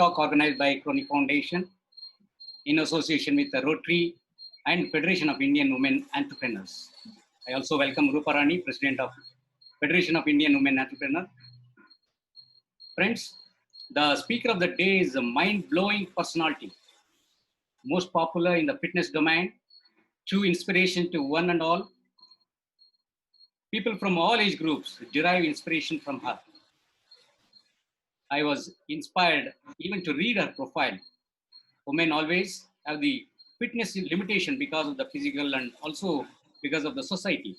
talk organized by Crony Foundation in association with the Rotary and Federation of Indian Women Entrepreneurs. I also welcome Rupa Rani, President of Federation of Indian Women Entrepreneurs. Friends, the speaker of the day is a mind-blowing personality, most popular in the fitness domain, true inspiration to one and all. People from all age groups derive inspiration from her. I was inspired even to read her profile. Women always have the fitness limitation because of the physical and also because of the society.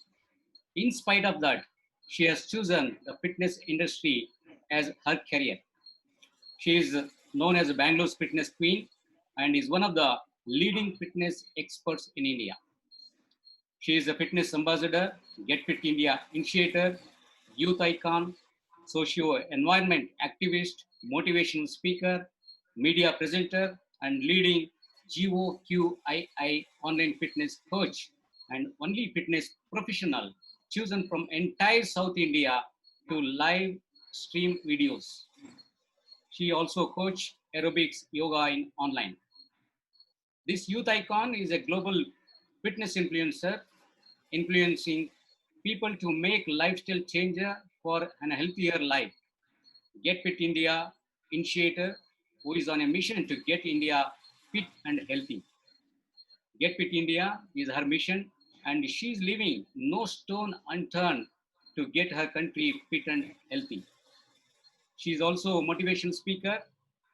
In spite of that, she has chosen the fitness industry as her career. She is known as Bangalore's fitness queen and is one of the leading fitness experts in India. She is a fitness ambassador, Get Fit India initiator, youth icon, socio-environment activist, motivational speaker, media presenter, and leading GOQII online fitness coach and only fitness professional chosen from entire South India to live stream videos. She also coached aerobics yoga in online. This youth icon is a global fitness influencer, influencing people to make lifestyle changer for a healthier life. Get Fit India initiator who is on a mission to get India fit and healthy. Get Fit India is her mission and she is leaving no stone unturned to get her country fit and healthy. She is also a motivational speaker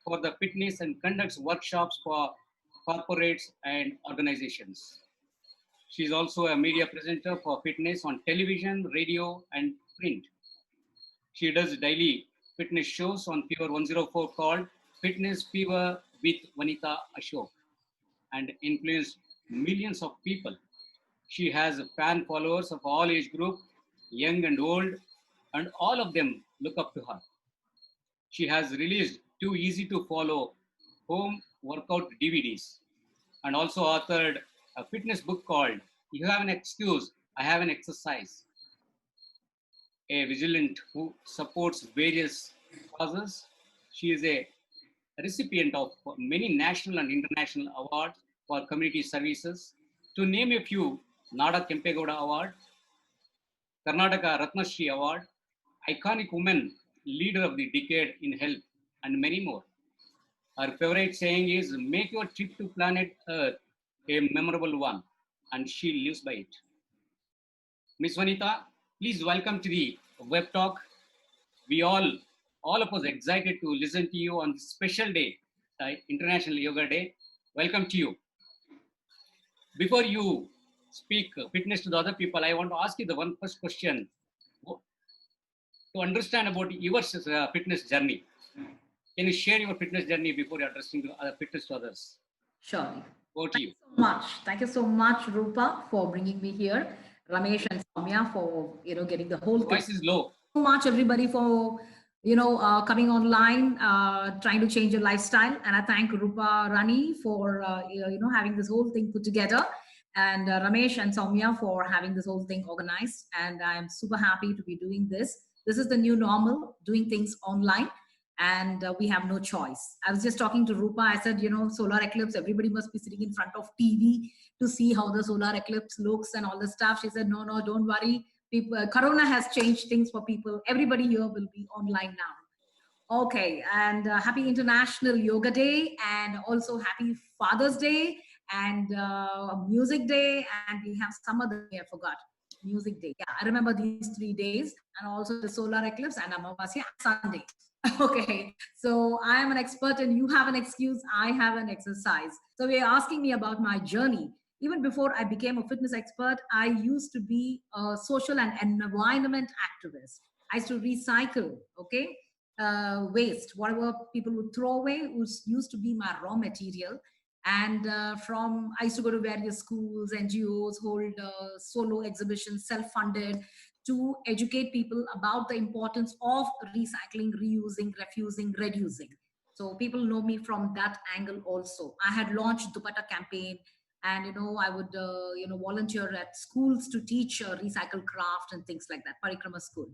for the fitness and conducts workshops for corporates and organizations. She is also a media presenter for fitness on television, radio, and print. She does daily fitness shows on Fever 104 called Fitness Fever with Vanita Ashok and influenced millions of people. She has fan followers of all age group, young and old, and all of them look up to her. She has released two easy to follow home workout DVDs and also authored a fitness book called You Have an Excuse, I Have an Exercise. A vigilant who supports various causes. She is a recipient of many national and international awards for community services. To name a few, Nada Kempegowda Award, Karnataka Ratna Shri Award, Iconic Woman Leader of the Decade in Health, and many more. Her favorite saying is, make your trip to planet Earth a memorable one, and she lives by it. Miss Vanita, please welcome to the web talk. We all of us excited to listen to you on this special day, International Yoga Day. Welcome to you. Before you speak fitness to the other people, I want to ask you the one first question to understand about your fitness journey. Can you share your fitness journey before you addressing fitness to others? Sure. Over to you. So much. Thank you so much, Rupa, for bringing me here. Ramesh and Soumya for getting the whole Voice is low. So much, everybody, for coming online, trying to change your lifestyle. And I thank Rupa Rani for having this whole thing put together, and Ramesh and Soumya for having this whole thing organized. And I'm super happy to be doing this. This is the new normal, doing things online. And we have no choice. I was just talking to Rupa. I said, solar eclipse, everybody must be sitting in front of TV to see how the solar eclipse looks and all the stuff. She said, no, don't worry. People, Corona has changed things for people. Everybody here will be online now. Okay, and happy International Yoga Day, and also happy Father's Day, and Music Day, and we have some other day, I forgot. Music Day. Yeah, I remember these 3 days, and also the solar eclipse and Amavasya Sunday. Okay, so I am an expert and you have an excuse, I have an exercise. So you're asking me about my journey. Even before I became a fitness expert, I used to be a social and environment activist. I used to recycle, waste, whatever people would throw away used to be my raw material. And I used to go to various schools, NGOs, hold solo exhibitions, self-funded, to educate people about the importance of recycling, reusing, refusing, reducing. So people know me from that angle also. I had launched Dupatta campaign, and I would volunteer at schools to teach recycle craft and things like that, Parikrama school.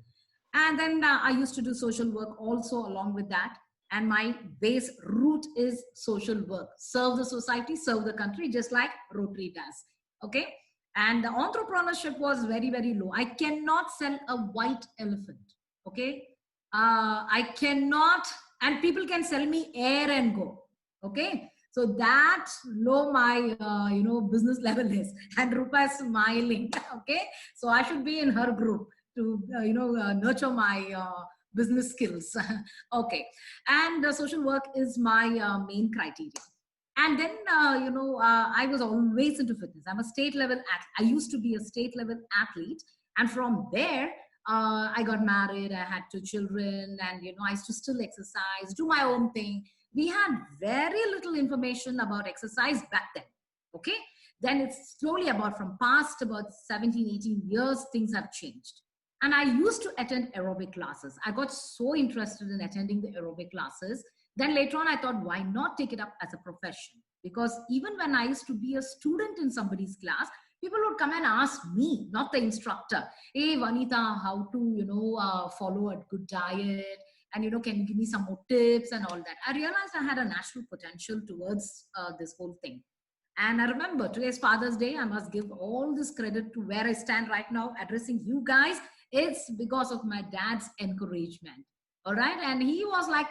And then I used to do social work also along with that. And my base root is social work. Serve the society, serve the country, just like Rotary does. Okay. And the entrepreneurship was very, very low. I cannot sell a white elephant. Okay. I cannot, and people can sell me air and go. Okay. So that low my business level is, and Rupa is smiling. Okay. So I should be in her group to nurture my business skills. Okay. And social work is my main criteria. And then I was always into fitness. I'm a state level athlete. I used to be a state level athlete, and from there I got married. I had 2 children, and I used to still exercise, do my own thing. We had very little information about exercise back then. Okay. Then it's slowly, about from past about 17, 18 years, things have changed. And I used to attend aerobic classes. I got so interested in attending the aerobic classes. Then later on, I thought, why not take it up as a profession? Because even when I used to be a student in somebody's class, people would come and ask me, not the instructor, hey, Vanita, how to, follow a good diet? And, can you give me some more tips and all that? I realized I had a natural potential towards this whole thing. And I remember today's Father's Day. I must give all this credit to where I stand right now, addressing you guys. It's because of my dad's encouragement. All right. And he was like,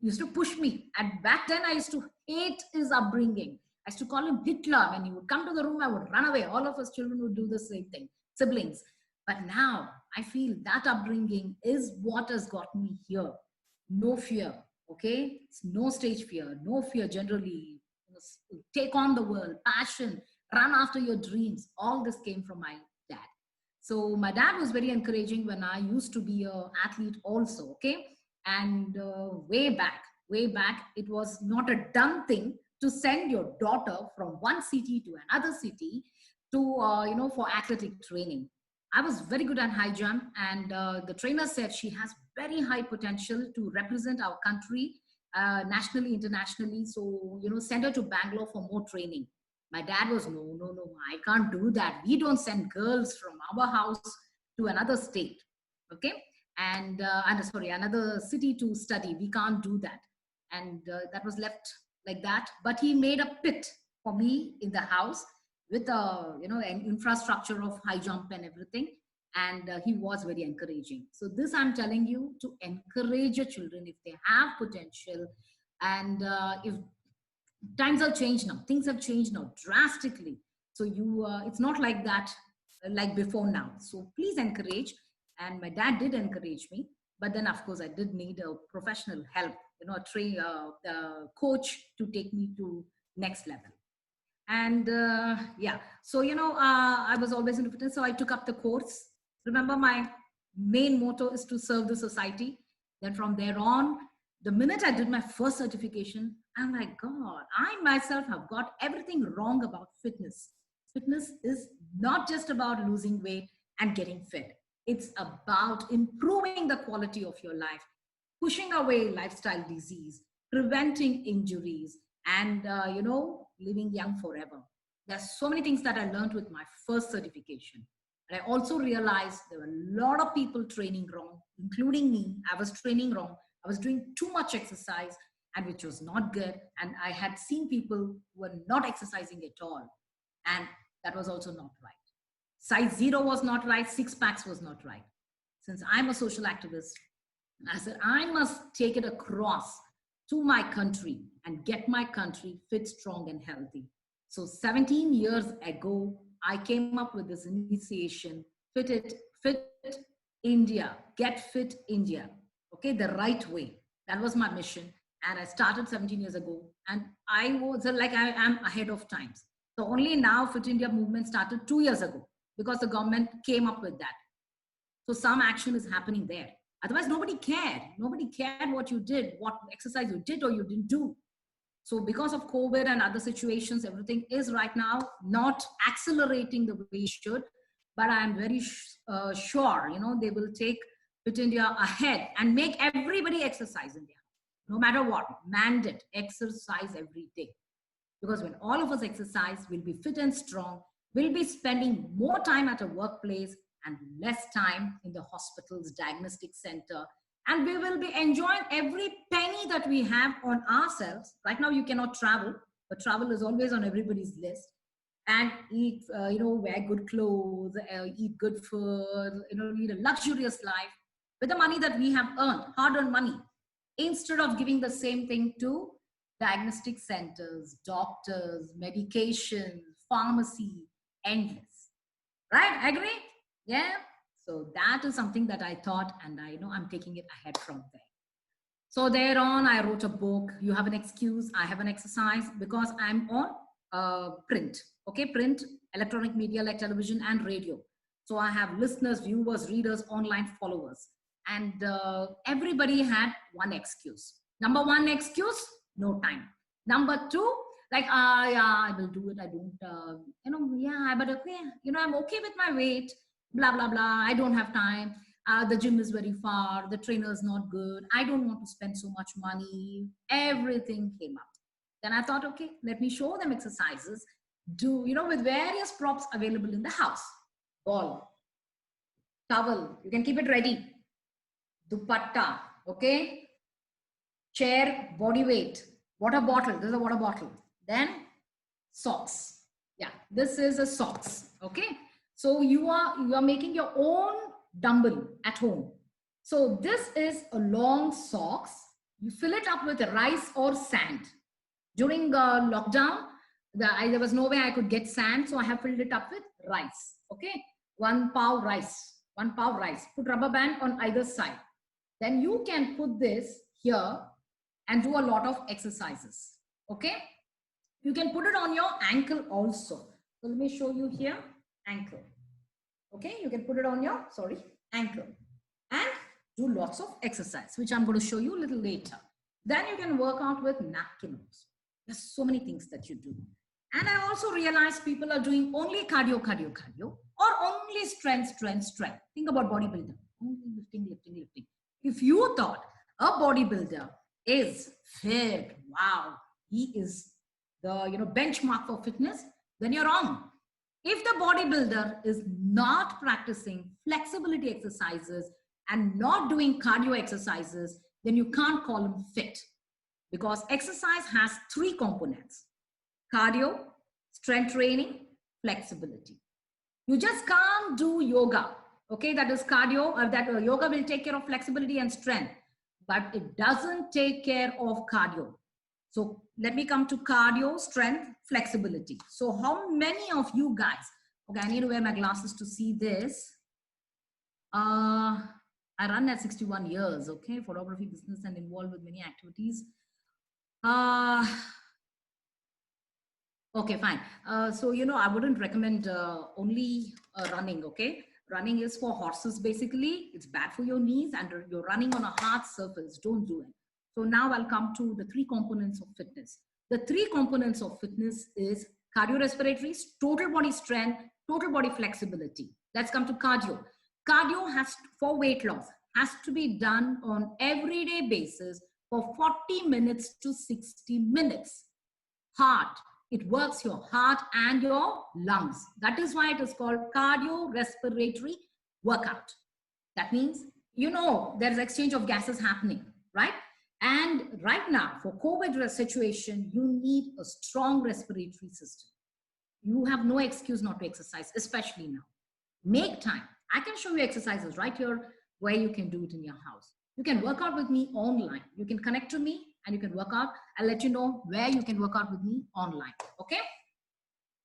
used to push me. And back then I used to hate his upbringing. I used to call him Hitler. When he would come to the room, I would run away. All of us children would do the same thing, siblings. But now I feel that upbringing is what has got me here. No fear. Okay. It's no stage fear, no fear generally. Take on the world, passion, run after your dreams. All this came from my dad. So my dad was very encouraging when I used to be an athlete also. Okay. And way back, it was not a done thing to send your daughter from one city to another city to, for athletic training. I was very good at high jump, and the trainer said she has very high potential to represent our country nationally, internationally. So, send her to Bangalore for more training. My dad was, no, I can't do that. We don't send girls from our house to another state. Okay. And sorry, another city to study. We can't do that. And that was left like that. But he made a pit for me in the house with an infrastructure of high jump and everything. And he was very encouraging. So this I'm telling you, to encourage your children if they have potential. And if times have changed now, things have changed now drastically. So it's not like that like before now. So please encourage. And my dad did encourage me. But then, of course, I did need a professional help, a coach to take me to next level. And yeah, so, I was always into fitness. So I took up the course. Remember, my main motto is to serve the society. Then from there on, the minute I did my first certification, I'm like, God, I myself have got everything wrong about fitness. Fitness is not just about losing weight and getting fit. It's about improving the quality of your life, pushing away lifestyle disease, preventing injuries, and, living young forever. There's so many things that I learned with my first certification. And I also realized there were a lot of people training wrong, including me. I was training wrong. I was doing too much exercise, and which was not good. And I had seen people who were not exercising at all. And that was also not right. Size 0 was not right. 6 packs was not right. Since I'm a social activist, I said, I must take it across to my country and get my country fit, strong, and healthy. So 17 years ago, I came up with this initiation, Fit India, Get Fit India. Okay, the right way. That was my mission. And I started 17 years ago. And I was like, I am ahead of times. So only now Fit India movement started 2 years ago, because the government came up with that. So some action is happening there. Otherwise, nobody cared. Nobody cared what you did, what exercise you did or you didn't do. So because of COVID and other situations, everything is right now not accelerating the way it should. But I'm very sure, they will take Fit India ahead and make everybody exercise in their house. No matter what, mandate exercise every day. Because when all of us exercise, we'll be fit and strong. We'll be spending more time at a workplace and less time in the hospital's diagnostic center And we will be enjoying every penny that we have on ourselves. Right now, you cannot travel, but travel is always on everybody's list. And eat, wear good clothes, eat good food, lead a luxurious life with the money that we have earned, hard-earned money, instead of giving the same thing to diagnostic centers, doctors, medication, pharmacy, endless. Right? Agree? Yeah. So that is something that I thought, and I know I'm taking it ahead from there. So thereon, I wrote a book. You have an excuse. I have an exercise, because I'm on print. Okay, print, electronic media like television and radio. So I have listeners, viewers, readers, online followers, and everybody had one excuse. Number one excuse: no time. Number two, like, yeah, I will do it. I don't, yeah, but okay, I'm okay with my weight. Blah blah blah. I don't have time. The gym is very far. The trainer is not good. I don't want to spend so much money. Everything came up. Then I thought, okay, let me show them exercises. With various props available in the house. Ball, towel, you can keep it ready. Dupatta, okay? Chair, body weight, water bottle, this is a water bottle. Then socks. Yeah, this is a socks, okay? So you are making your own dumbbell at home. So this is a long socks. You fill it up with rice or sand. During lockdown, there was no way I could get sand, so I have filled it up with rice. Okay, 1 pound rice, 1 pound rice. Put rubber band on either side. Then you can put this here and do a lot of exercises. Okay, you can put it on your ankle also. So let me show you here, ankle. Okay, you can put it on your, ankle, and do lots of exercise, which I'm going to show you a little later. Then you can work out with napkins. There's so many things that you do. And I also realize people are doing only cardio, or only strength. Think about bodybuilder. Only lifting. If you thought a bodybuilder is fit, wow, he is the benchmark for fitness, then you're wrong. If the bodybuilder is not practicing flexibility exercises and not doing cardio exercises, then you can't call him fit. Because exercise has 3 components: cardio, strength training, flexibility. You just can't do yoga. Okay, that is cardio, or yoga will take care of flexibility and strength, but it doesn't take care of cardio. So let me come to cardio, strength, flexibility. So how many of you guys, okay, I need to wear my glasses to see this. I run at 61 years, okay, photography business and involved with many activities. Okay, fine. So, I wouldn't recommend only running, okay? Running is for horses, basically. It's bad for your knees, and you're running on a hard surface. Don't do it. So now I'll come to the 3 components of fitness. The 3 components of fitness is cardiorespiratory, total body strength, total body flexibility. Let's come to cardio. Cardio for weight loss, has to be done on everyday basis for 40 minutes to 60 minutes. Heart, it works your heart and your lungs. That is why it is called cardiorespiratory workout. That means, there's exchange of gases happening, right? And right now, for COVID situation, you need a strong respiratory system. You have no excuse not to exercise, especially now. Make time. I can show you exercises right here where you can do it in your house. You can work out with me online. You can connect to me and you can work out. I'll let you know where you can work out with me online. Okay?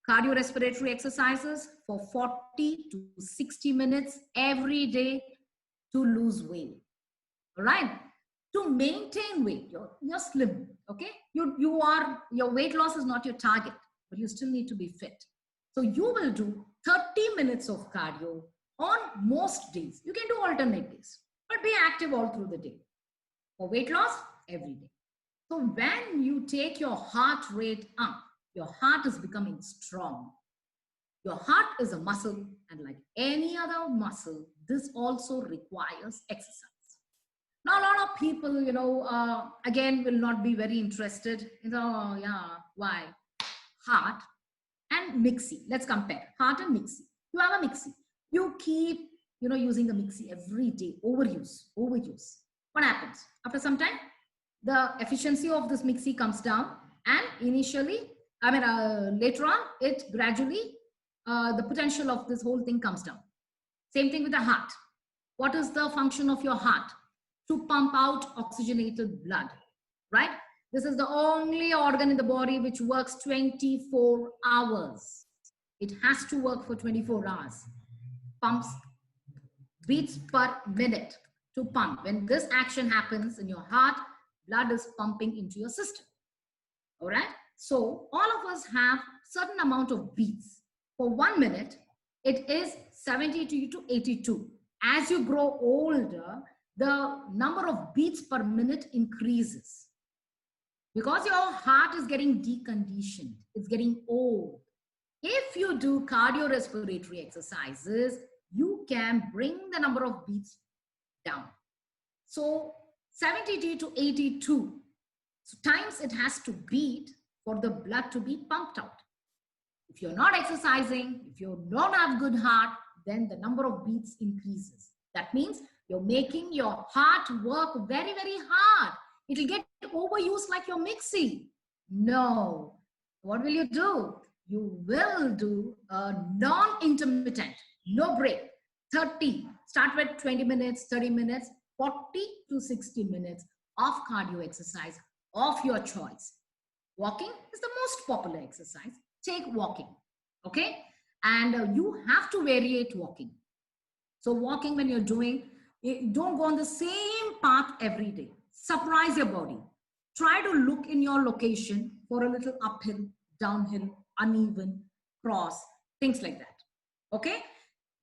Cardiorespiratory exercises for 40 to 60 minutes every day to lose weight. All right? To maintain weight, you're slim. Okay? Your weight loss is not your target, but you still need to be fit. So you will do 30 minutes of cardio on most days. You can do alternate days, but be active all through the day. For weight loss, every day. So when you take your heart rate up, your heart is becoming strong. Your heart is a muscle, and like any other muscle, this also requires exercise. Now, a lot of people, again, will not be very interested. Why? Heart and mixie. Let's compare heart and mixie. You have a mixie. You keep, using the mixie every day. Overuse. what happens? After some time, the efficiency of this mixie comes down, and initially, later on, it gradually, the potential of this whole thing comes down. Same thing with the heart. What is the function of your heart? To pump out oxygenated blood, right? This is the only organ in the body which works 24 hours. It has to work for 24 hours. Pumps beats per minute to pump. When this action happens in your heart, blood is pumping into your system. All right. So all of us have certain amount of beats. For 1 minute, it is 72 to 82. As you grow older, the number of beats per minute increases. Because your heart is getting deconditioned, it's getting old. If you do cardiorespiratory exercises, you can bring the number of beats down. So 72 to 82 times it has to beat for the blood to be pumped out. If you're not exercising, if you don't have good heart, then the number of beats increases. That means you're making your heart work very, very hard. It'll get overused like your mixie. No. What will you do? You will do a non-intermittent, no break. 30, start with 20 minutes, 30 minutes, 40 to 60 minutes of cardio exercise of your choice. Walking is the most popular exercise. Take walking, okay? And you have to variate walking. So walking, when you're doing, don't go on the same path every day. Surprise your body. Try to look in your location for a little uphill, downhill, uneven, cross, things like that, okay?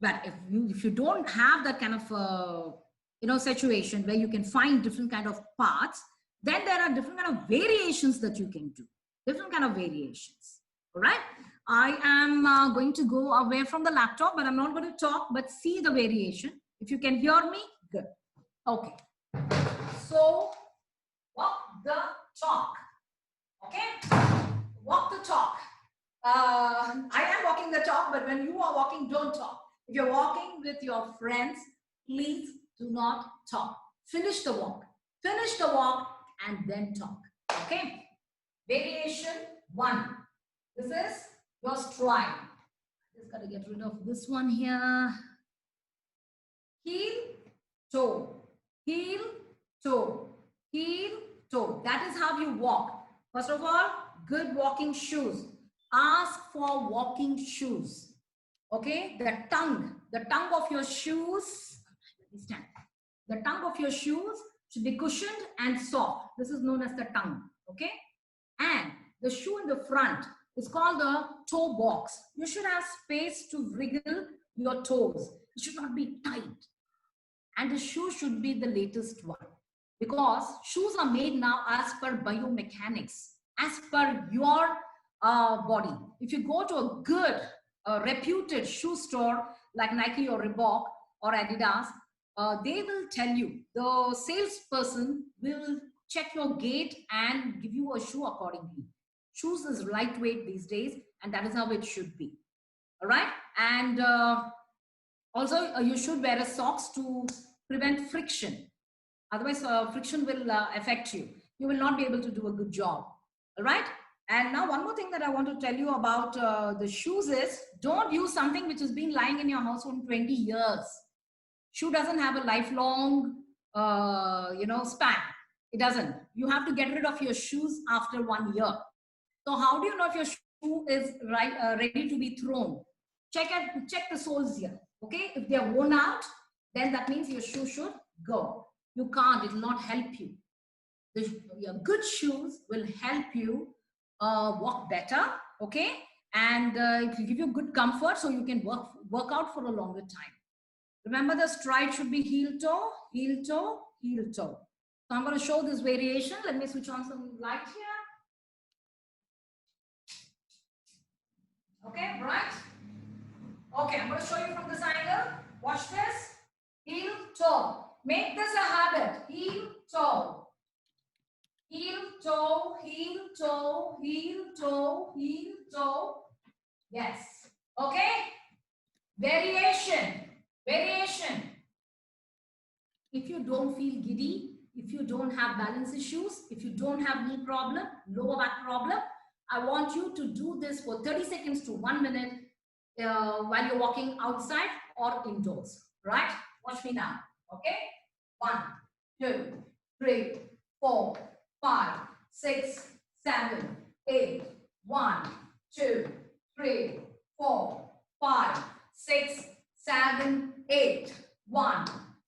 But if you don't have that kind of situation where you can find different kind of paths, then there are different kind of variations that you can do. Different kind of variations. All right. I am going to go away from the laptop, but I'm not going to talk, but see the variation. If you can hear me, good. Okay. So walk the talk. Okay. Walk the talk. I am walking the talk, but when you are walking, don't talk. If you're walking with your friends, please do not talk. Finish the walk. Finish the walk and then talk. Okay. Variation 1. This is your stride. Just got to get rid of this one here. Heel, toe. Heel, toe. Heel, toe. That is how you walk. First of all, good walking shoes. Ask for walking shoes. Okay, the tongue of your shoes, let me stand. The tongue of your shoes should be cushioned and soft. This is known as the tongue, okay? And the shoe in the front is called the toe box. You should have space to wriggle your toes. It should not be tight. And the shoe should be the latest one, because shoes are made now as per biomechanics, as per your body. If you go to a good reputed shoe store like Nike or Reebok or Adidas, they will tell you, the salesperson will check your gait and give you a shoe accordingly. Shoes is lightweight these days, and that is how it should be. All right. And also you should wear a socks to prevent friction. Otherwise friction will affect you. You will not be able to do a good job. All right. And now one more thing that I want to tell you about the shoes is, don't use something which has been lying in your house for 20 years. Shoe doesn't have a lifelong, span. It doesn't. You have to get rid of your shoes after 1 year. So how do you know if your shoe is ready to be thrown? Check the soles here. Okay. If they are worn out, then that means your shoe should go. You can't. It will not help you. Your good shoes will help you walk better, okay, and it will give you good comfort, so you can work out for a longer time. Remember, the stride should be heel toe, heel toe, heel toe. So I'm going to show this variation. Let me switch on some light here. Okay, right? Okay, I'm going to show you from this angle. Watch this. Heel toe. Make this a habit. Heel toe. Heel, toe, heel, toe, heel, toe, heel, toe. Yes. Okay. Variation. Variation. If you don't feel giddy, if you don't have balance issues, if you don't have knee problem, lower back problem, I want you to do this for 30 seconds to 1 minute while you're walking outside or indoors, right? Watch me now, okay? 1, 2, 3, 4, 5, 6, 7, 8. 1, 2, 3, 4, 5, 6, 7, 8. 1,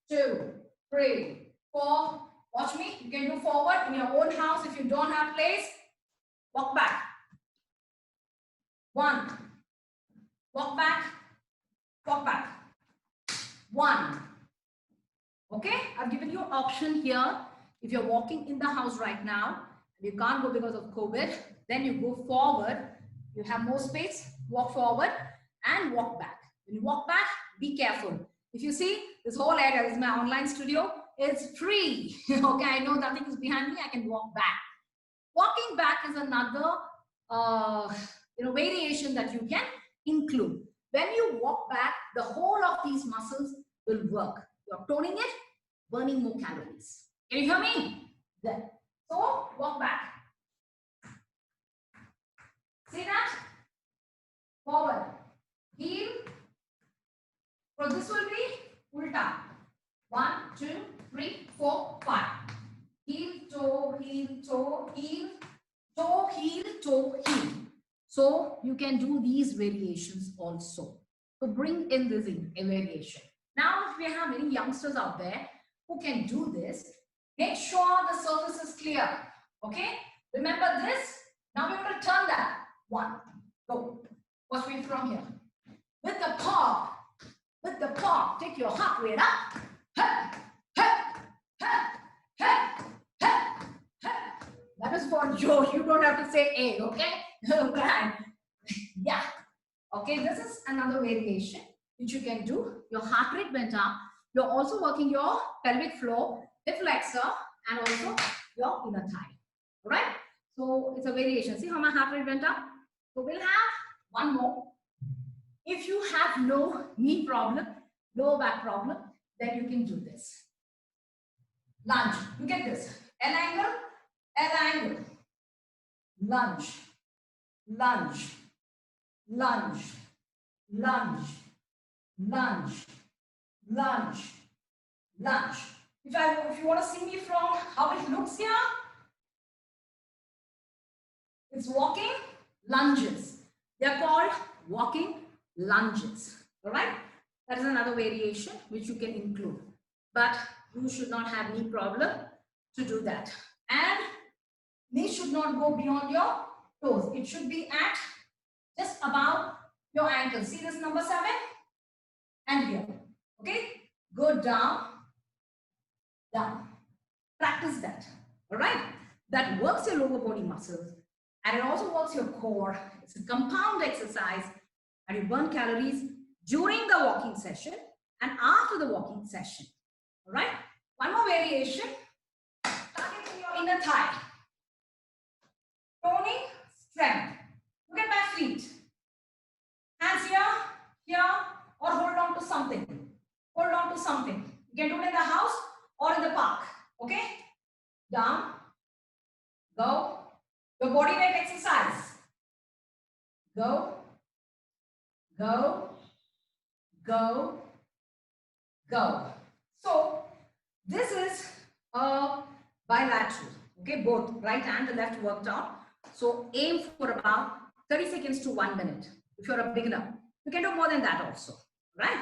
2, 3, 4. Watch me. You can do forward in your own house. If you don't have place, walk back. 1. Walk back. Walk back. 1. Okay, I've given you an option here. If you're walking in the house right now, and you can't go because of COVID, then you go forward. You have more space, walk forward and walk back. When you walk back, be careful. If you see, this whole area is my online studio. It's free. Okay, I know nothing is behind me. I can walk back. Walking back is another variation that you can include. When you walk back, the whole of these muscles will work. You're toning it, burning more calories. Can you hear me? Then, so walk back. See that? Forward. Heel. So this will be ulta. 1, 2, 3, 4, 5. Heel, toe, heel, toe, heel, toe, heel, toe, heel. So you can do these variations also. So bring in this variation. Now, if we have many youngsters out there who can do this, make sure the surface is clear. Okay? Remember this? Now we're going to turn that. 1. Go. Watch me from here. With the paw, take your heart rate up. That is for Joe. You don't have to say A, okay? Okay. Yeah. Okay, this is another variation which you can do. Your heart rate went up. You're also working your pelvic floor, hip flexor, and also your inner thigh. All right? So it's a variation. See how my heart rate went up? So we'll have one more. If you have no knee problem, lower back problem, then you can do this. Lunge. Look at this. L angle, L angle. Lunge, lunge, lunge, lunge, lunge, lunge, lunge. If you want to see me from how it looks here, it's walking lunges. They're called walking lunges. All right? That is another variation which you can include. But you should not have knee problem to do that. And knee should not go beyond your toes. It should be at just above your ankle. See this number 7? And here. Okay? Go down, down. Practice that. All right? That works your lower body muscles. And it also works your core. It's a compound exercise. And you burn calories during the walking session and after the walking session. All right? One more variation. Targeting your inner thigh. Toning, strength. Look at my feet. Hands here, here, or hold on to something. Hold on to something. You can do it in the house or in the park. Okay? Down. Go. Your body weight exercise. Go. Go. Go. Go. So, this is a bilateral. Okay, both right and the left worked out. So aim for about 30 seconds to 1 minute. If you're a beginner, you can do more than that also, right?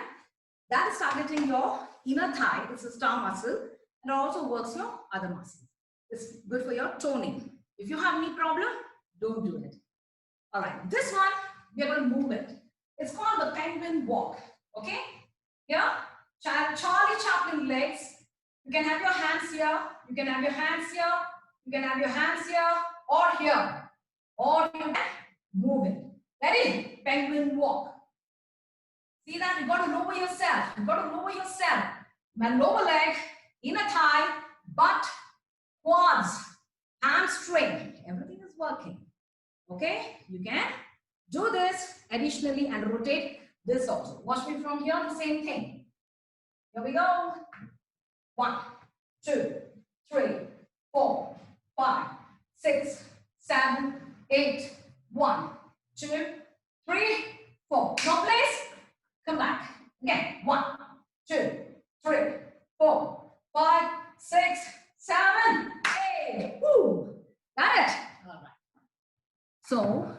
That is targeting your inner thigh. It's a star muscle and also works your other muscles. It's good for your toning. If you have knee problem, don't do it. All right, this one, we are going to move it. It's called the penguin walk, okay? Here, Charlie Chaplin legs. You can have your hands here. You can have your hands here. You can have your hands here or here. Or you can move it. Ready? Penguin walk. See that? You got to lower yourself. You got to lower yourself. My lower leg, inner thigh, butt, quads, hamstring. Everything is working. Okay? You can do this additionally and rotate this also. Watch me from here, the same thing. Here we go. 1, 2, 3, 4, 5, 6, 7, 8, 1, 2, 3, 4. No place. Come back. Again. 1, 2, 3, 4, 5, 6, 7, 8. Woo! Got it? All right. So,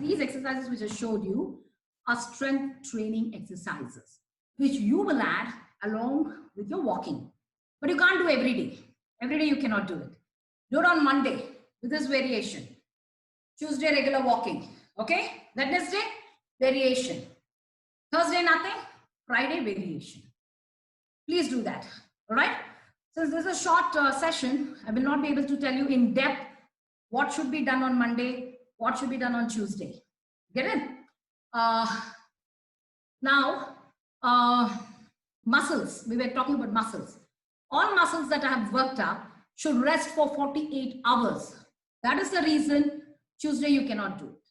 these exercises which I showed you are strength training exercises, which you will add along with your walking. But you can't do every day. Every day you cannot do it. Do it on Monday with this variation. Tuesday, regular walking. Okay? Wednesday, variation. Thursday, nothing. Friday, variation. Please do that. All right? Since this is a short session, I will not be able to tell you in depth what should be done on Monday, what should be done on Tuesday. Get it? Now, muscles. We were talking about muscles. All muscles that I have worked up should rest for 48 hours. That is the reason Tuesday you cannot do it.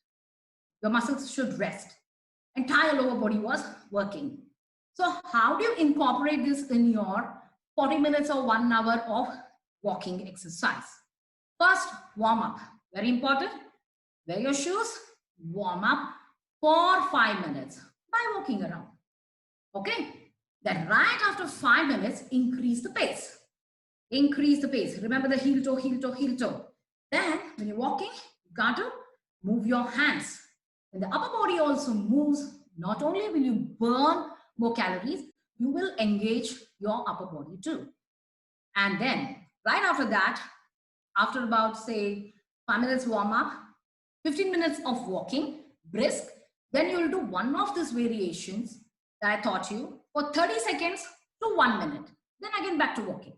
Your muscles should rest. Entire lower body was working. So how do you incorporate this in your 40 minutes or 1 hour of walking exercise? First, warm up. Very important. Wear your shoes, warm up for 5 minutes by walking around. Okay? Then right after 5 minutes, increase the pace. Increase the pace. Remember the heel toe, heel toe, heel toe. Then when you're walking, you got to move your hands. When the upper body also moves, not only will you burn more calories, you will engage your upper body too. And then right after that, after about say 5 minutes warm up, 15 minutes of walking, brisk, then you will do one of these variations that I taught you for 30 seconds to 1 minute. Then again back to walking.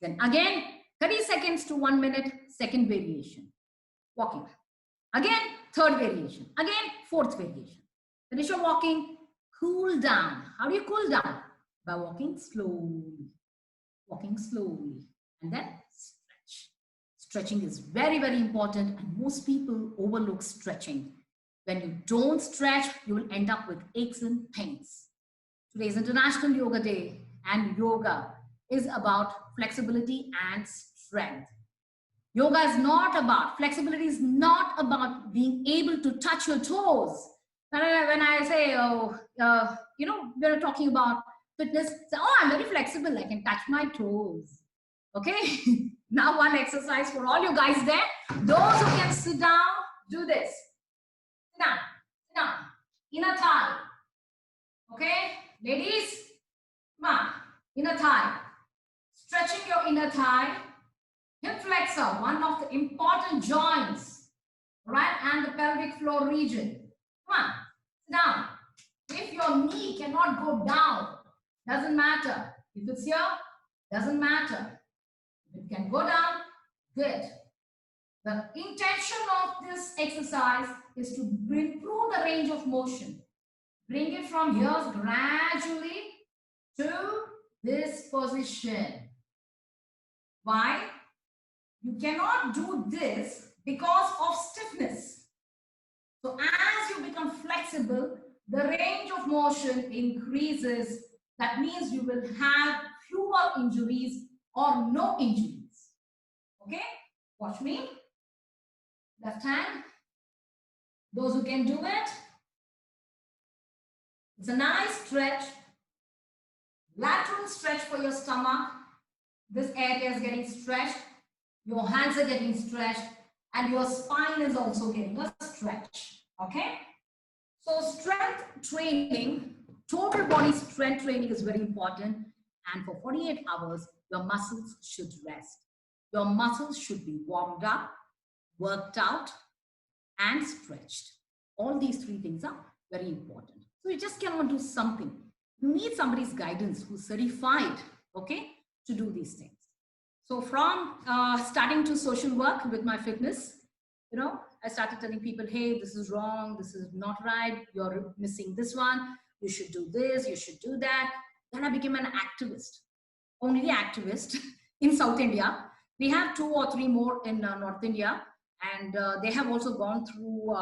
Then again 30 seconds to 1 minute, second variation. Walking. Again, third variation. Again, fourth variation. Finish your walking, cool down. How do you cool down? By walking slowly. Walking slowly. And then stretch. Stretching is very, very important, and most people overlook stretching. When you don't stretch, you will end up with aches and pains. Today is International Yoga Day, and yoga is about flexibility and strength. Yoga is not about, flexibility is not about being able to touch your toes. When I say, we're talking about fitness, say, oh, I'm very flexible, I can touch my toes. Okay? Now one exercise for all you guys there. Those who can sit down, do this. Sit down, sit down. Inner thigh. Okay? Ladies, come on. Inner thigh. Stretching your inner thigh. Hip flexor, one of the important joints, right? And the pelvic floor region. Come on, sit down. If your knee cannot go down, doesn't matter. If it's here, doesn't matter. If it can go down, good. The intention of this exercise is to improve the range of motion. Bring it from here gradually to this position. Why? You cannot do this because of stiffness. So as you become flexible, the range of motion increases. That means you will have fewer injuries or no injuries. Okay? Watch me. Left hand. Those who can do it. It's a nice stretch. Lateral stretch for your stomach. This area is getting stretched. Your hands are getting stretched. And your spine is also getting a stretch. Okay? So strength training, total body strength training is very important. And for 48 hours, your muscles should rest. Your muscles should be warmed up, worked out, and stretched. All these three things are very important. So you just cannot do something. You need somebody's guidance who's certified, okay, to do these things. So from starting to social work with my fitness, I started telling people, hey, this is wrong, this is not right, you're missing this one, you should do this, you should do that. Then I became an activist, only activist in South India. We have 2 or 3 more in North India, and they have also gone through,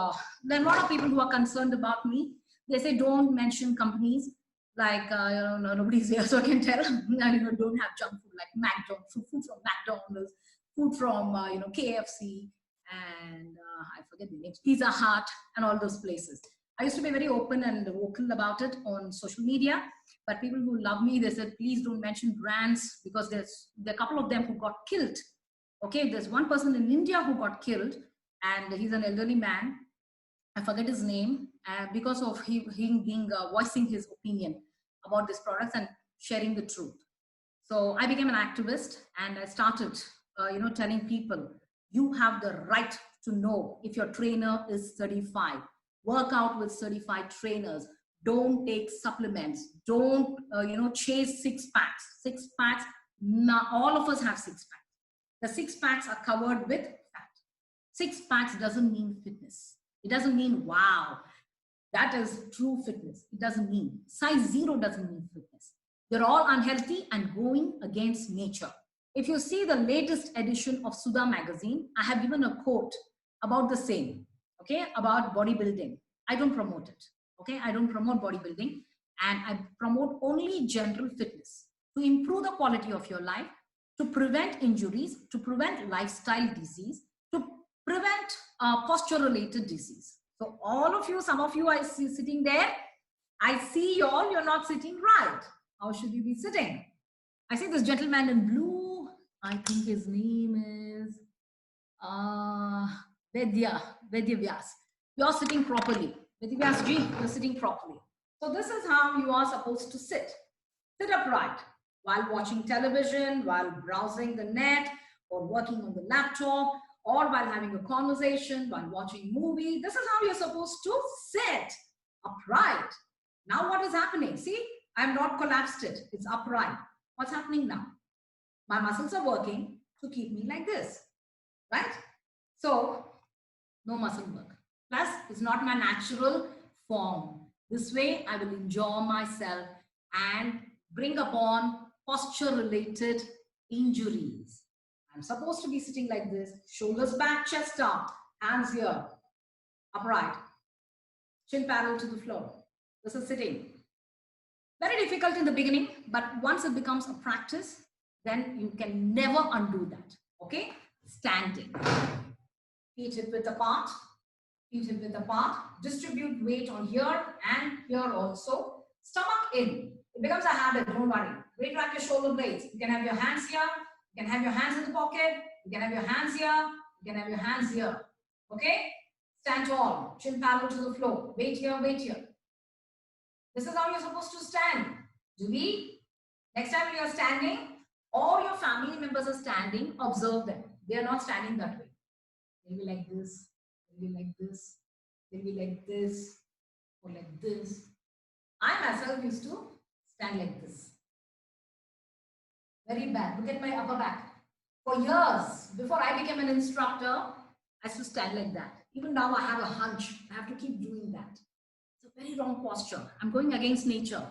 there are a lot of people who are concerned about me. They say, don't mention companies. like nobody's here, so I can tell. Don't have junk food like McDonald's, food from McDonald's, food from KFC, and I forget the names, Pizza Hut, and all those places. I used to be very open and vocal about it on social media, but people who love me, they said, please don't mention brands because there are a couple of them who got killed. Okay, there's one person in India who got killed, and he's an elderly man. I forget his name, because of him being voicing his opinion about this product and sharing the truth. So I became an activist, and I started, telling people, you have the right to know if your trainer is certified. Work out with certified trainers. Don't take supplements. Don't, chase six packs. Six packs. Not all of us have six packs. The six packs are covered with fat. Six packs doesn't mean fitness. It doesn't mean, wow, that is true fitness. It doesn't mean. Size 0 doesn't mean fitness. They're all unhealthy and going against nature. If you see the latest edition of Sudha magazine, I have given a quote about the same, okay, about bodybuilding. I don't promote it, okay? I don't promote bodybuilding, and I promote only general fitness to improve the quality of your life, to prevent injuries, to prevent lifestyle disease, to prevent posture-related disease. So all of you, some of you I see sitting there, I see you all, you're not sitting right. How should you be sitting? I see this gentleman in blue. I think his name is Vedya Vyas. You're sitting properly. Vedya Vyas ji, you're sitting properly. So this is how you are supposed to sit. Sit upright while watching television, while browsing the net, or working on the laptop, or while having a conversation, while watching a movie. This is how you're supposed to sit upright. Now what is happening? See, I'm not collapsed it. It's upright. What's happening now? My muscles are working to keep me like this, right? So no muscle work. Plus, it's not my natural form. This way, I will injure myself and bring upon posture-related injuries. I'm supposed to be sitting like this, shoulders back, chest up, hands here, upright, chin parallel to the floor. This is sitting. Very difficult in the beginning, but once it becomes a practice, then you can never undo that. Okay? Standing. Feet hip width apart. Feet hip width apart. Distribute weight on here and here also. Stomach in. It becomes a habit, don't worry. Weight track your shoulder blades. You can have your hands here. You can have your hands in the pocket. You can have your hands here. You can have your hands here. Okay? Stand tall. Chin parallel to the floor. Weight here, weight here. This is how you're supposed to stand. Do we? Next time you're standing, or your family members are standing, observe them. They are not standing that way. They'll be like this. They'll be like this. They'll be like this. Or like this. I myself used to stand like this. Very bad. Look at my upper back. For years, before I became an instructor, I used to stand like that. Even now I have a hunch. I have to keep doing that. It's a very wrong posture. I'm going against nature.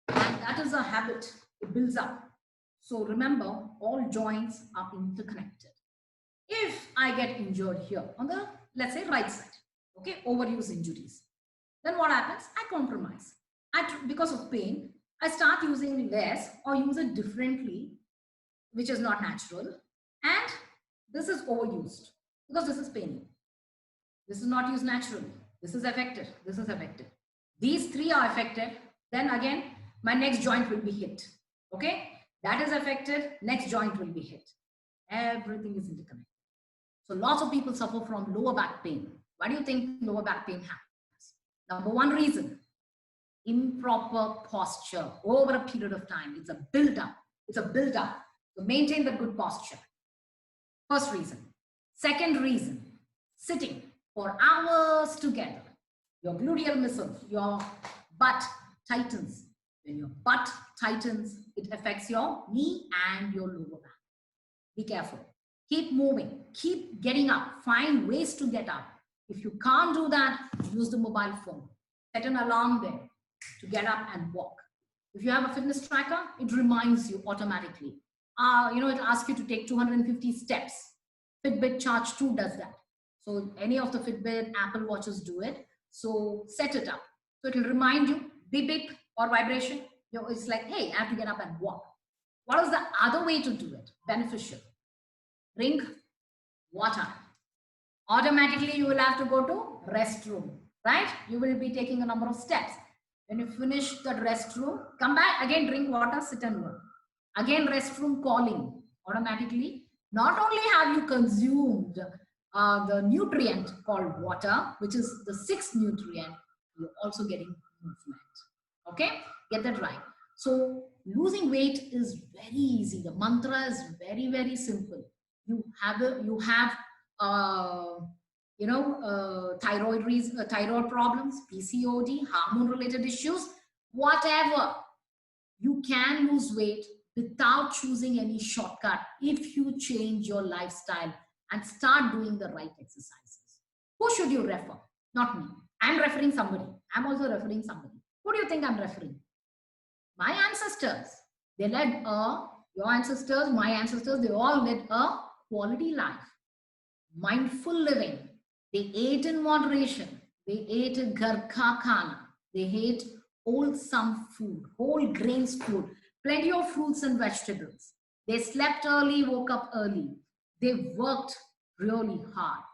And that is a habit. It builds up. So remember, all joints are interconnected. If I get injured here on the, let's say, right side, okay, overuse injuries, then what happens? I compromise. Because of pain, I start using less or use it differently, which is not natural. And this is overused because this is pain. This is not used naturally. This is affected. This is affected. These three are affected. Then again, my next joint will be hit. Okay? That is affected. Next joint will be hit. Everything is interconnected. So lots of people suffer from lower back pain. Why do you think lower back pain happens? Number one reason, improper posture over a period of time. It's a build-up. It's a build-up. So maintain the good posture. First reason. Second reason, sitting for hours together. Your gluteal muscles, your butt tightens. When your butt tightens, it affects your knee and your lower back. Be careful. Keep moving. Keep getting up. Find ways to get up. If you can't do that, use the mobile phone. Set an alarm there to get up and walk. If you have a fitness tracker, it reminds you automatically. It asks you to take 250 steps. Fitbit Charge 2 does that. So any of the Fitbit, Apple Watches do it. So set it up. So it will remind you, beep, beep, or vibration. It's like, hey, I have to get up and walk. What is the other way to do it? Beneficial. Drink water. Automatically, you will have to go to restroom, right? You will be taking a number of steps. When you finish the restroom, come back, again drink water, sit and work. Again, restroom calling. Automatically, not only have you consumed the nutrient called water, which is the sixth nutrient, you're also getting movement. Okay, get that right. So losing weight is very easy. The mantra is very, very simple. You have thyroid problems, PCOD, hormone related issues, whatever. You can lose weight without choosing any shortcut if you change your lifestyle and start doing the right exercises. Who should you refer? Not me. I'm referring somebody. I'm also referring somebody. Who do you think I'm referring? My ancestors. They led your ancestors, my ancestors, they all led a quality life. Mindful living. They ate in moderation. They ate ghar ka khana. They ate wholesome food, whole grains food, plenty of fruits and vegetables. They slept early, woke up early. They worked really hard.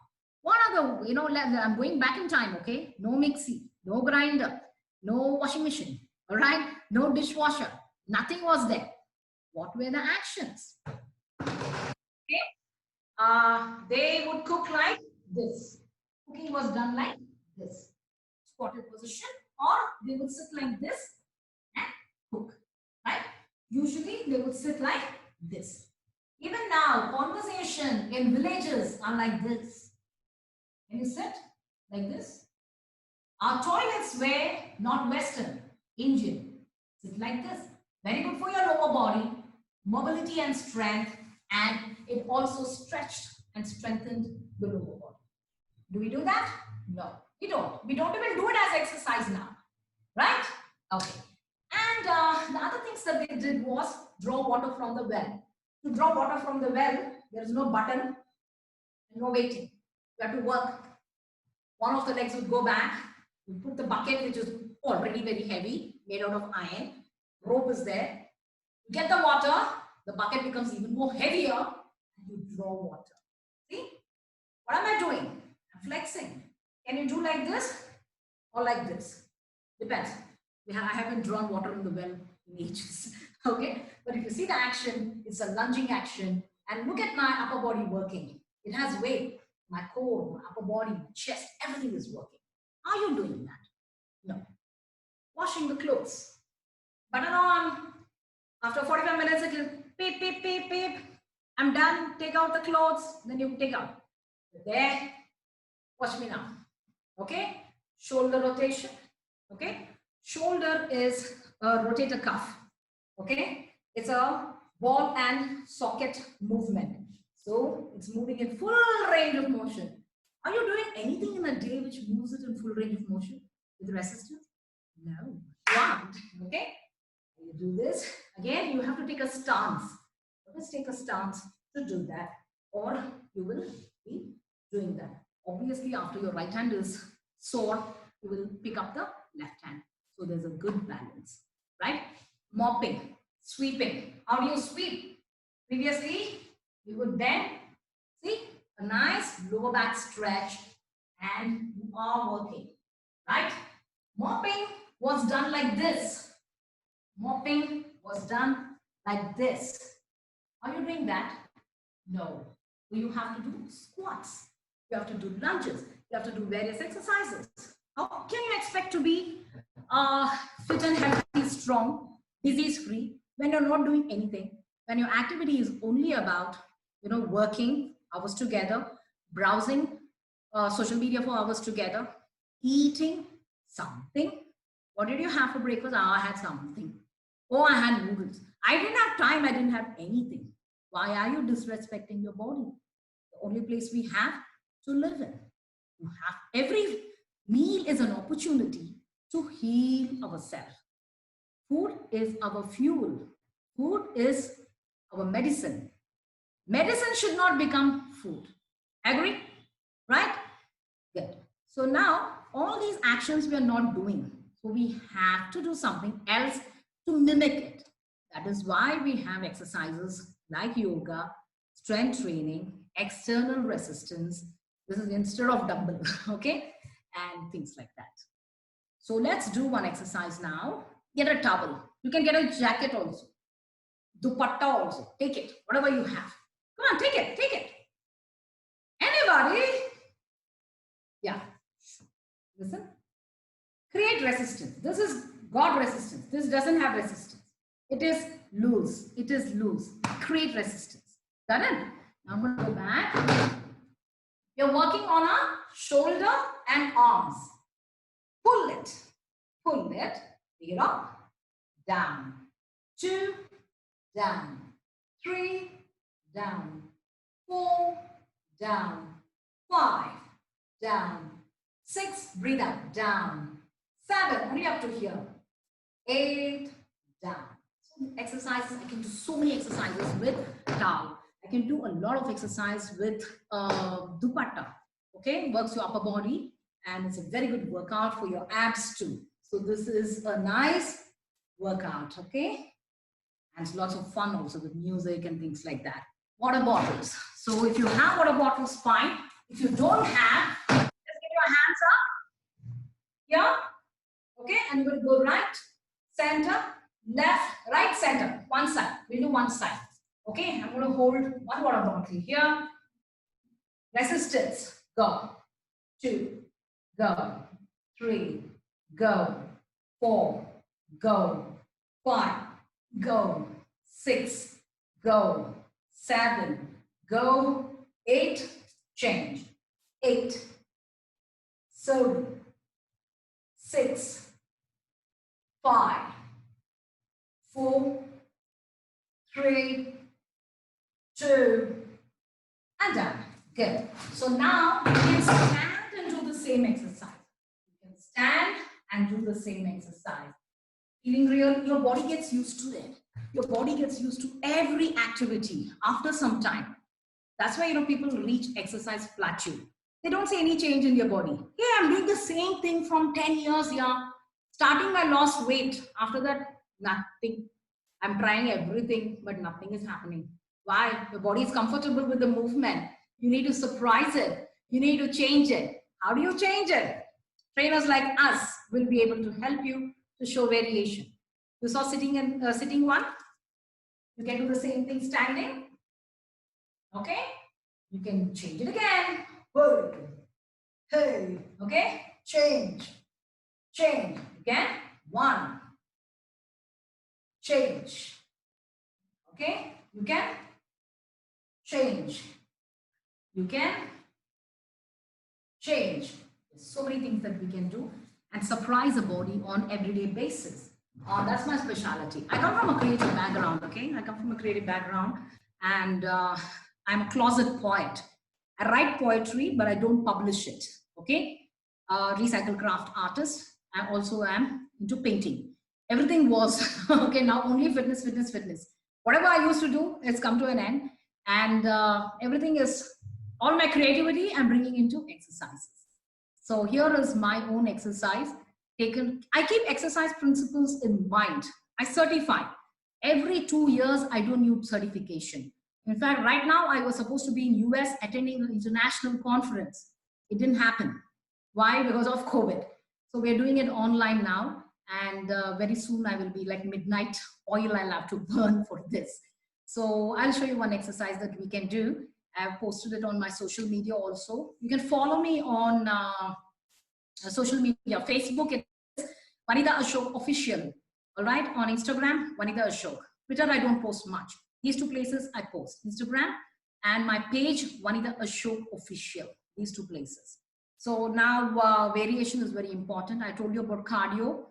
What are the, I'm going back in time, okay? No mixie, no grinder, no washing machine, all right? No dishwasher, nothing was there. What were the actions? Okay, they would cook like this. Cooking was done like this, squatted position, or they would sit like this and cook, right? Usually they would sit like this. Even now, conversation in villages are like this. Can you sit like this? Our toilets were not Western, Indian. Sit like this. Very good for your lower body, mobility and strength, and it also stretched and strengthened the lower body. Do we do that? No, we don't. We don't even do it as exercise now, right? Okay. And the other things that they did was draw water from the well. To draw water from the well, there is no button, no waiting. You have to work. One of the legs would go back. You put the bucket, which is already very heavy, made out of iron. Rope is there. You get the water, the bucket becomes even more heavier, and you draw water. See? What am I doing? I'm flexing. Can you do like this or like this? Depends. I haven't drawn water in the well in ages. Okay? But if you see the action, it's a lunging action. And look at my upper body working. It has weight. My core, my upper body, my chest, everything is working. Are you doing that? No. Washing the clothes. Button on. After 45 minutes, it will beep, beep, beep, beep. I'm done. Take out the clothes. Then you take out. There. Watch me now. Okay? Shoulder rotation. Okay? Shoulder is a rotator cuff. Okay? It's a ball and socket movement. So it's moving in full range of motion. Are you doing anything in a day which moves it in full range of motion with resistance? No. You aren't. Okay? You do this. Again, you have to take a stance. Let's take a stance to do that, or you will be doing that. Obviously, after your right hand is sore, you will pick up the left hand. So there's a good balance, right? Mopping, sweeping. How do you sweep? Previously, you would bend, see, a nice lower back stretch, and you are working, right? Mopping was done like this. Mopping was done like this. Are you doing that? No. So you have to do squats. You have to do lunges. You have to do various exercises. How can you expect to be fit and healthy, strong, disease-free when you're not doing anything? When your activity is only about, working hours together, browsing social media for hours together, eating something. What did you have for breakfast? I had something. Oh, I had noodles. I didn't have time. I didn't have anything. Why are you disrespecting your body? The only place we have to live in. You have every meal is an opportunity to heal ourselves. Food is our fuel. Food is our medicine. Medicine should not become food. Agree? Right? Good. So now all these actions we are not doing. So we have to do something else to mimic it. That is why we have exercises like yoga, strength training, external resistance. This is instead of dumbbell, okay? And things like that. So let's do one exercise now. Get a towel. You can get a jacket also. Dupatta also. Take it, whatever you have. Come on, take it, take it. Anybody? Yeah. Listen. Create resistance. This is God resistance. This doesn't have resistance. It is loose. It is loose. Create resistance. Got it? Now I'm going to go back. You're working on a shoulder and arms. Pull it. Pull it. Bring it up. Down. 2. Down. 3. Down. 4. Down. 5. Down. 6. Breathe out. Down. 7. Only up to here. 8. Down. So exercises. I can do so many exercises with towel. I can do a lot of exercise with dupatta. Okay, works your upper body, and it's a very good workout for your abs too. So this is a nice workout. Okay, and lots of fun also with music and things like that. Water bottles. So if you have water bottles, fine. If you don't have, just get your hands up. Yeah. Okay, and you will go right, center, left, right, center. One side. We'll do one side. Okay, I'm going to hold one water bottle here. Resistance. Go. 2. Go. 3. Go. 4. Go. 5. Go. 6. Go. 7. Go. 8. Change. 8. 7. 6. 5. 4. 3. 2. And done. Good. So now you can stand and do the same exercise. You can stand and do the same exercise. Feeling real, your body gets used to it. Your body gets used to every activity after some time. That's why, people reach exercise plateau. They don't see any change in their body. Yeah, I'm doing the same thing from 10 years. Yeah. Starting, I lost weight. After that, nothing. I'm trying everything, but nothing is happening. Why? Your body is comfortable with the movement. You need to surprise it. You need to change it. How do you change it? Trainers like us will be able to help you to show variation. You saw sitting one? You can do the same thing standing. Okay? You can change it again. Hey. Okay? Change. Change. Again. 1. Change. Okay? You can change. You can change. There's so many things that we can do and surprise the body on everyday basis. That's my specialty. I come from a creative background, okay? I come from a creative background, and I'm a closet poet. I write poetry, but I don't publish it, okay? Recycle craft artist. I also am into painting. Everything was, okay, now only fitness. Whatever I used to do, it's come to an end. And everything is, all my creativity I'm bringing into exercises. So here is my own exercise. I keep exercise principles in mind. I certify. Every 2 years, I do new certification. In fact, right now, I was supposed to be in US attending an international conference. It didn't happen. Why? Because of COVID. So we're doing it online now. And very soon I will be like midnight oil I'll have to burn for this. So I'll show you one exercise that we can do. I've posted it on my social media also. You can follow me on social media. Facebook, it's Vanitha Ashok Official. All right. On Instagram, Vanitha Ashok. Twitter, I don't post much. These 2 places I post. Instagram and my page, Vanitha Ashok Official. These 2 places. So now variation is very important. I told you about cardio.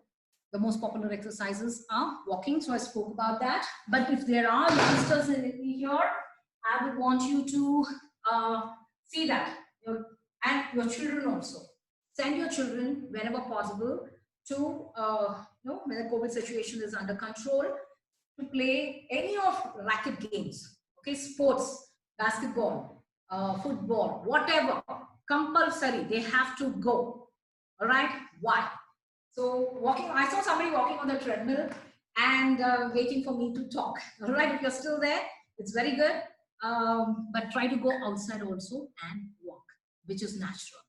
The most popular exercises are walking. So I spoke about that. But if there are youngsters in here, I would want you to see that. And your children also. Send your children whenever possible to, when the COVID situation is under control, to play any of racket games. Okay, sports, basketball, football, whatever. Compulsory, they have to go. All right? Why? So walking, I saw somebody walking on the treadmill and waiting for me to talk. All right, if you're still there, it's very good. But try to go outside also and walk, which is natural.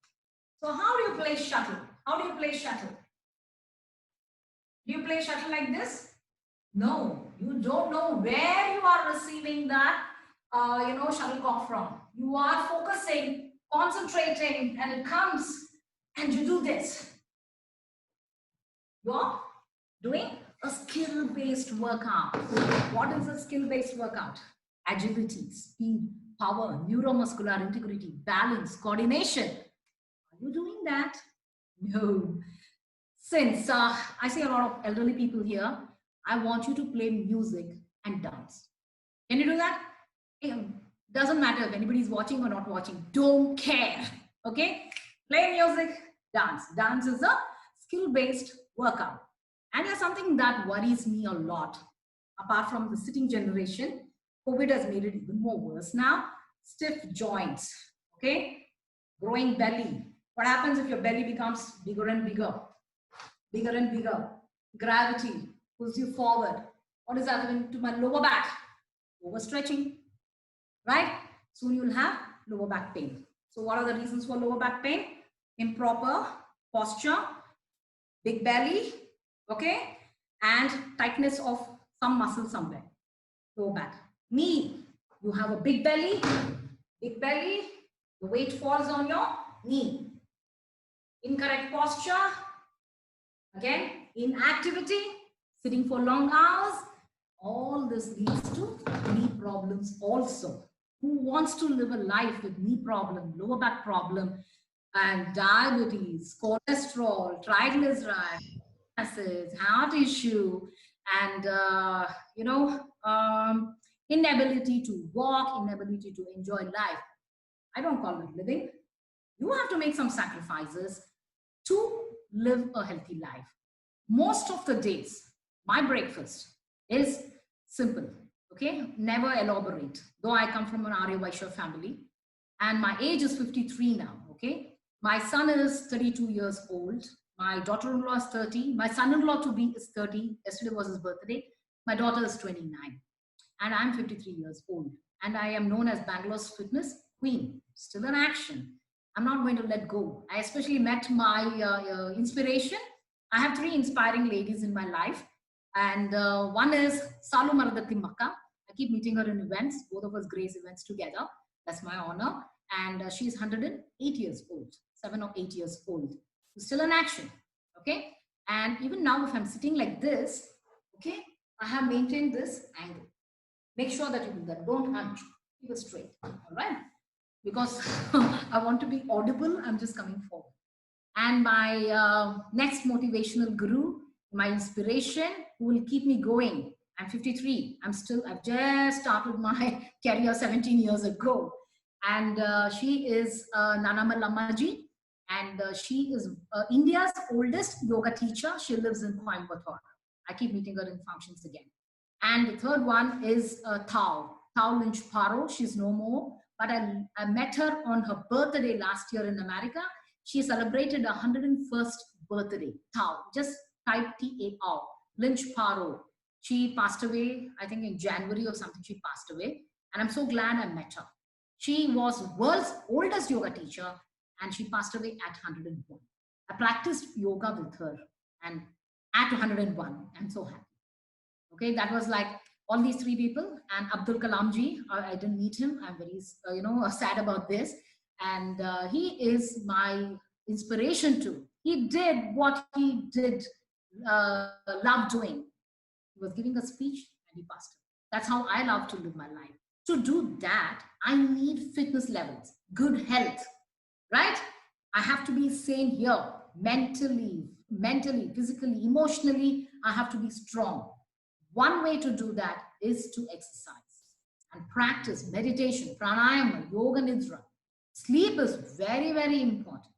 So how do you play shuttle? How do you play shuttle? Do you play shuttle like this? No, you don't know where you are receiving that, shuttlecock from. You are focusing, concentrating, and it comes, and you do this. You're doing a skill-based workout. What is a skill-based workout? Agility, speed, power, neuromuscular integrity, balance, coordination. Are you doing that? No. Since I see a lot of elderly people here, I want you to play music and dance. Can you do that? It doesn't matter if anybody's watching or not watching. Don't care. Okay? Play music, dance. Dance is a skill-based workout. And there's something that worries me a lot. Apart from the sitting generation, COVID has made it even more worse now. Stiff joints. Okay? Growing belly. What happens if your belly becomes bigger and bigger? Bigger and bigger. Gravity pulls you forward. What is happening to my lower back? Overstretching, right? Soon you'll have lower back pain. So what are the reasons for lower back pain? Improper posture, big belly, okay? And tightness of some muscle somewhere. Lower back. Knee, you have a big belly, the weight falls on your knee. Incorrect posture, again, inactivity, sitting for long hours, all this leads to knee problems also. Who wants to live a life with knee problem, lower back problem, and diabetes, cholesterol, triglycerides, acids, heart issue, and inability to walk, inability to enjoy life? I don't call it living. You have to make some sacrifices to live a healthy life. Most of the days, my breakfast is simple, okay? Never elaborate. Though I come from an Arya Vaishya family, and my age is 53 now, okay? My son is 32 years old. My daughter-in-law is 30. My son-in-law to be is 30. Yesterday was his birthday. My daughter is 29. And I'm 53 years old. And I am known as Bangalore's fitness queen. Still in action. I'm not going to let go. I especially met my inspiration. I have 3 inspiring ladies in my life. And one is Salu Maradati Makka. I keep meeting her in events. Both of us grace events together. That's my honor. And she's 108 years old, 7 or 8 years old. Still in action. Okay. And even now, if I'm sitting like this, okay, I have maintained this angle. Make sure that you do that. Don't hunch. Keep it straight. All right. Because I want to be audible, I'm just coming forward. And my next motivational guru, my inspiration, who will keep me going. I'm 53. I've just started my career 17 years ago. And she is Nanama Lamaji. And she is India's oldest yoga teacher. She lives in Coimbatore. I keep meeting her in functions again. And the third one is Thao Lynch Paro. She's no more. But I met her on her birthday last year in America. She celebrated her 101st birthday. Thao, just type T-A-O, Lynch Paro. She passed away, I think in January or something, she passed away. And I'm so glad I met her. She was world's oldest yoga teacher and she passed away at 101. I practiced yoga with her and at 101, I'm so happy. Okay, that was like all these 3 people. And Abdul Kalamji, I didn't meet him. I'm very, sad about this. And he is my inspiration too. He did what he did, love doing. He was giving a speech and he passed away. That's how I love to live my life. To do that, I need fitness levels, good health, right? I have to be sane here, mentally, physically, emotionally. I have to be strong. One way to do that is to exercise and practice meditation, pranayama, yoga nidra. Sleep is very, very important.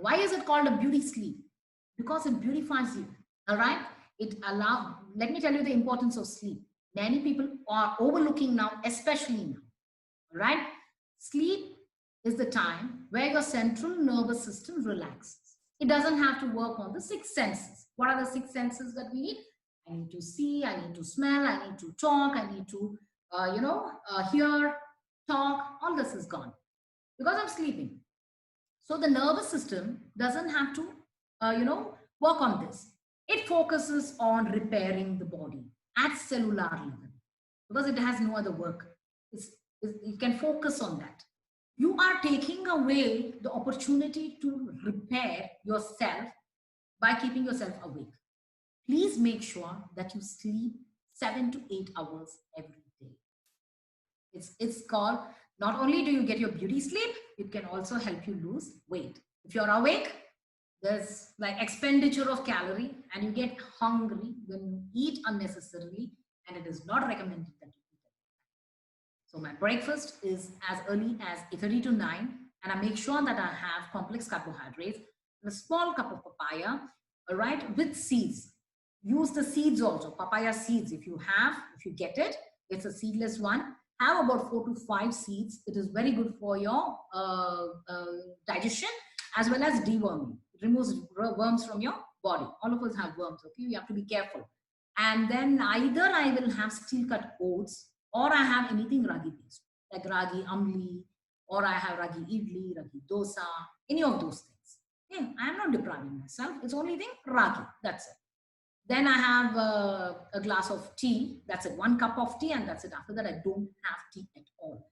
Why is it called a beauty sleep? Because it beautifies you, all right? Let me tell you the importance of sleep. Many people are overlooking now, especially now, all right? Sleep is the time where your central nervous system relaxes. It doesn't have to work on the 6 senses. What are the 6 senses that we need? I need to see, I need to smell, I need to talk, I need to, hear, talk. All this is gone because I'm sleeping. So the nervous system doesn't have to, work on this. It focuses on repairing the body at cellular level because it has no other work. You can focus on that. You are taking away the opportunity to repair yourself by keeping yourself awake. Please make sure that you sleep 7 to 8 hours every day. It's called, not only do you get your beauty sleep, it can also help you lose weight. If you're awake, there's like expenditure of calorie and you get hungry when you eat unnecessarily, and it is not recommended that you eat it. So my breakfast is as early as 8:30 to 9, and I make sure that I have complex carbohydrates and a small cup of papaya, all right, with seeds. Use the seeds also, papaya seeds. If you get it, it's a seedless one. Have about 4 to 5 seeds. It is very good for your digestion as well as deworming. It removes worms from your body. All of us have worms, okay? You have to be careful. And then either I will have steel cut oats, or I have anything ragi based, like ragi amli, or I have ragi idli, ragi dosa, any of those things. Yeah, I am not depriving myself. It's only thing ragi. That's it. Then I have a glass of tea. That's it. 1 cup of tea, and that's it. After that, I don't have tea at all.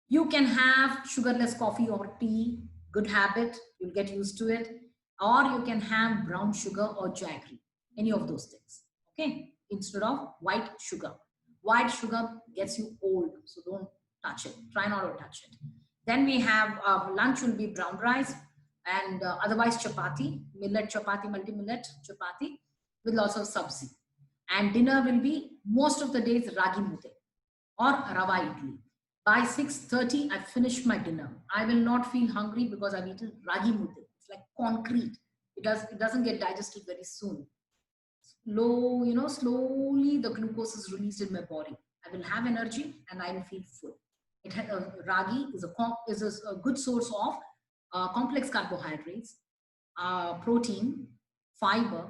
You can have sugarless coffee or tea. Good habit. You'll get used to it. Or you can have brown sugar or jaggery. Any of those things. Okay. Instead of white sugar. White sugar gets you old. So don't touch it. Try not to touch it. Then we have lunch will be brown rice and otherwise chapati, millet chapati, multi-millet chapati with lots of sabzi. And dinner will be most of the days ragi mudde or rava idli. By 6:30, I finish my dinner. I will not feel hungry because I've eaten ragi mudde. It's like concrete. It doesn't get digested very soon. Slowly the glucose is released in my body. I will have energy and I will feel full. Ragi is a good source of complex carbohydrates, protein, fiber,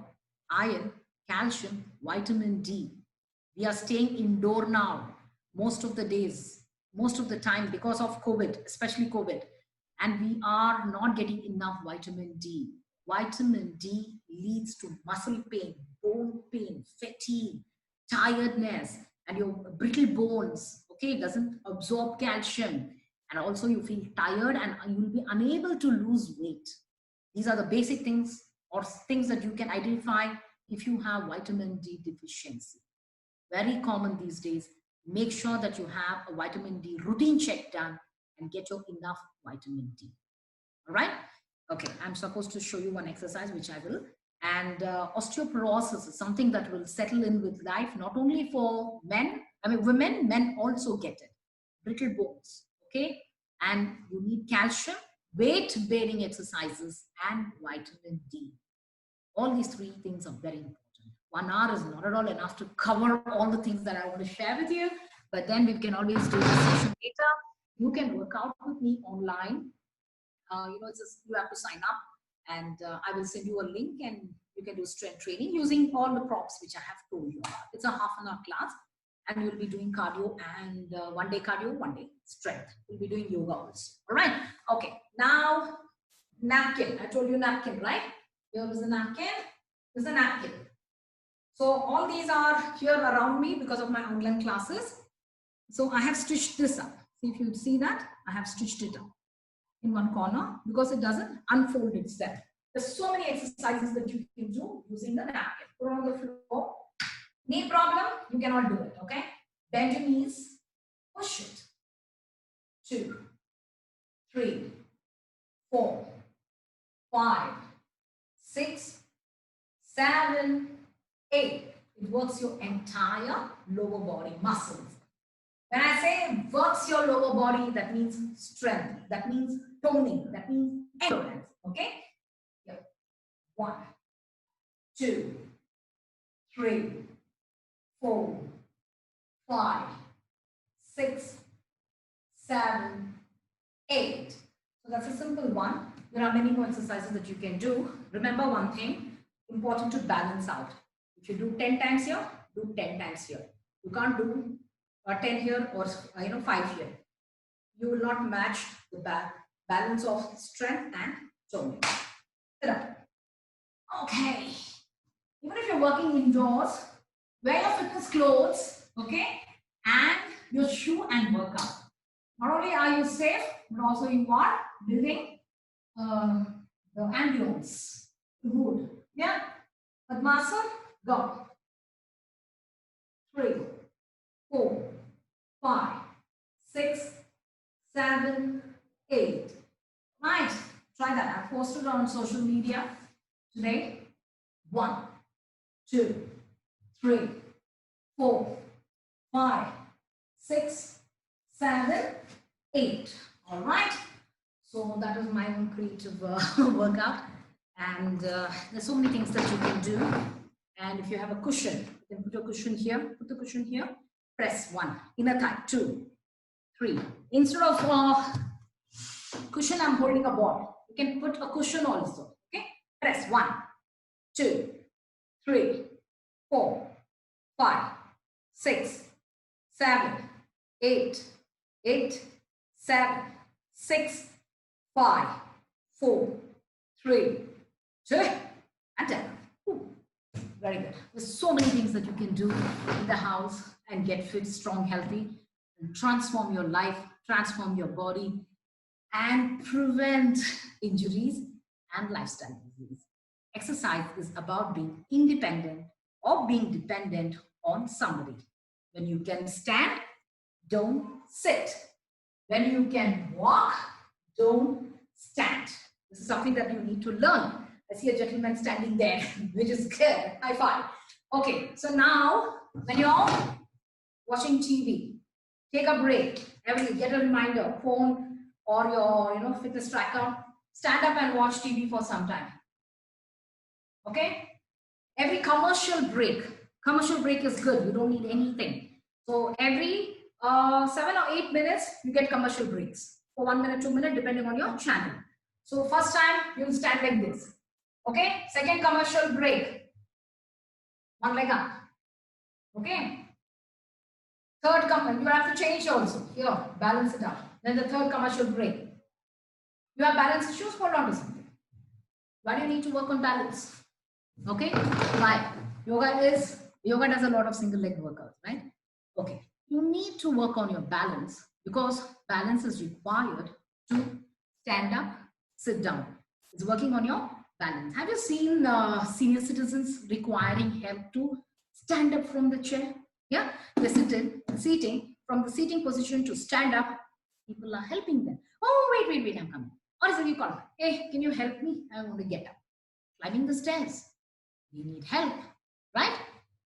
iron, calcium, vitamin D. We are staying indoor now most of the days, most of the time because of COVID, especially COVID. And we are not getting enough vitamin D. Vitamin D leads to muscle pain, bone pain, fatigue, tiredness, and your brittle bones. Okay, it doesn't absorb calcium. And also you feel tired and you will be unable to lose weight. These are the basic things or things that you can identify if you have vitamin D deficiency. Very common these days. Make sure that you have a vitamin D routine check done and get your enough vitamin D. All right. Okay. I'm supposed to show you one exercise, which I will. And osteoporosis is something that will settle in with life, not only for men. I mean, men also get it. Brittle bones. Okay. And you need calcium, weight bearing exercises, and vitamin D. All these 3 things are very important. 1 hour is not at all enough to cover all the things that I want to share with you, but then we can always do the session later. You can work out with me online. You have to sign up, and I will send you a link, and you can do strength training using all the props which I have told you about. It's a half-an-hour class, and you'll be doing cardio and 1 day cardio, 1 day strength. We'll be doing yoga also. All right. Okay. Now, napkin. I told you napkin, right? Here is a napkin. This is a napkin. So all these are here around me because of my online classes. So I have stitched this up. See, if you see that, I have stitched it up in one corner because it doesn't unfold itself. There's so many exercises that you can do using the napkin. Put on the floor. Knee problem, you cannot do it, okay? Bend your knees, push it. 2, 3, 4, 5, 6, 7, 8. It works your entire lower body muscles. When I say works your lower body, that means strength, that means toning, that means endurance. Okay? Here. 1, 2, 3, 4, 5, 6, 7, 8. So that's a simple one. There are many more exercises that you can do. Remember one thing, important to balance out. If you do 10 times here, do 10 times here. You can't do 10 here or 5 here. You will not match the balance of strength and toning. Okay. Even if you're working indoors, wear your fitness clothes, okay, and your shoe and work out. Not only are you safe, but also you are building the ambience, the mood. Yeah. Padmasana, go. 3, 4, 5, 6, 7, 8. Right. Try that. I've posted on social media today. 1, 2, 3, 4, 5, 6, 7, 8. All right. So that was my own creative workout. And there's so many things that you can do. And if you have a cushion, you can put a cushion here, put the cushion here, press 1, inner thigh, 2, 3. Instead of cushion, I'm holding a ball. You can put a cushion also. Okay. Press 1, 2, 3, 4, 5, 6, 7, 8, 8, 7, 6, 5, 4, 3, 2, and 10. Very good. There's so many things that you can do in the house and get fit, strong, healthy, and transform your life, transform your body, and prevent injuries and lifestyle disease. Exercise is about being independent or being dependent on somebody. When you can stand, don't sit. When you can walk, don't stand. This is something that you need to learn. I see a gentleman standing there, which is good. High five. Okay, so now when you're watching TV, take a break. Get a reminder, phone or your fitness tracker. Stand up and watch TV for some time. Okay? Every commercial break is good. You don't need anything. So every 7 or 8 minutes, you get commercial breaks for 1 minute, 2 minutes, depending on your channel. So first time, you'll stand like this. Okay? Second commercial break. One leg up. Okay? Third you have to change also. Here, balance it out. Then the third commercial break. You have balance issues, hold on to something. Why do you need to work on balance? Okay? Why? Yoga does a lot of single leg workouts, right? Okay. You need to work on your balance because balance is required to stand up, sit down. It's working on your balance. Have you seen senior citizens requiring help to stand up from the chair? Yeah, they're seating from the seating position to stand up. People are helping them. Oh, wait, I'm coming. Or is it you call? Hey, can you help me? I want to get up. Climbing the stairs. You need help, right?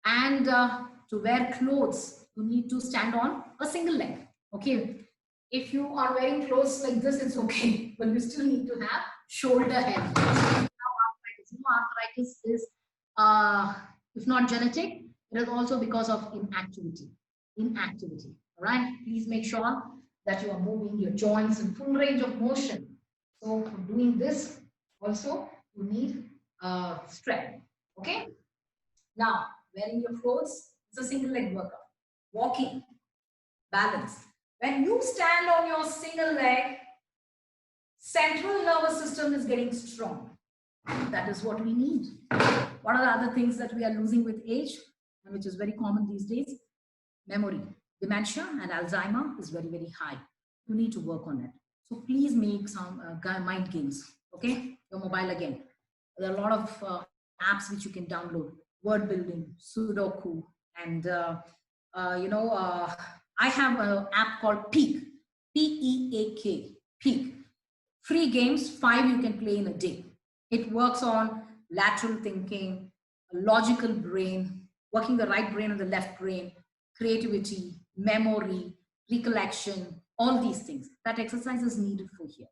And to wear clothes, you need to stand on a single leg. Okay. If you are wearing clothes like this, it's okay, but you still need to have shoulder help. Arthritis is, if not genetic, it is also because of inactivity. All right. Please make sure that you are moving your joints in full range of motion. So for doing this, also you need strength. Okay. Now, wearing your clothes, it's a single leg workout. Walking, balance. When you stand on your single leg, central nervous system is getting strong. That is what we need. What are the other things that we are losing with age, and which is very common these days? Memory. Dementia and Alzheimer is very, very high. You need to work on it. So please make some mind games. Okay, your mobile again. There are a lot of apps which you can download. Word building, Sudoku, and I have an app called Peak, P-E-A-K, Peak. Free games, 5 you can play in a day. It works on lateral thinking, logical brain, working the right brain and the left brain, creativity, memory, recollection, all these things. That exercise is needed for here.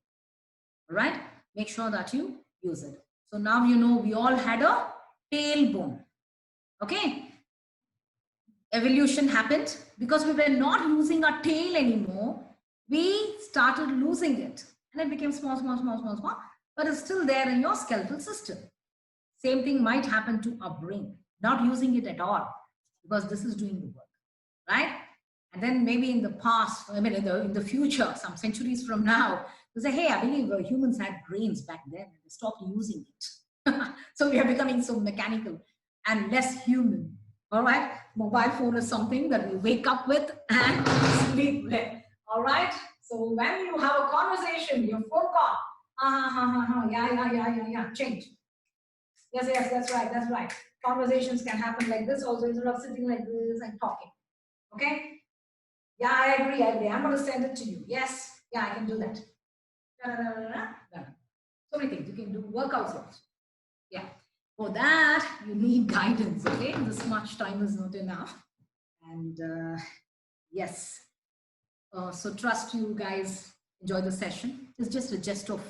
All right? Make sure that you use it. So now you know we all had a tailbone. Okay? Evolution happened because we were not using our tail anymore. We started losing it. and it became small, small, small, small, small, but it's still there in your skeletal system. Same thing might happen to our brain, not using it at all, because this is doing the work, right? And then maybe in the past, I mean, in the future, some centuries from now, you say, hey, I believe humans had brains back then, and they stopped using it. So we are becoming so mechanical and less human. All right, mobile phone is something that we wake up with and sleep with. All right, so when you have a conversation, your phone call, yeah, change. Yes, yes, that's right, that's right. Conversations can happen like this also, instead of sitting like this and talking. Okay? Yeah, I agree, I agree. I'm going to send it to you. Yes, yeah, I can do that. So many things you can do, workouts also. Yeah. For that, you need guidance, okay? This much time is not enough. And yes, so trust you guys enjoy the session. It's just a gist of,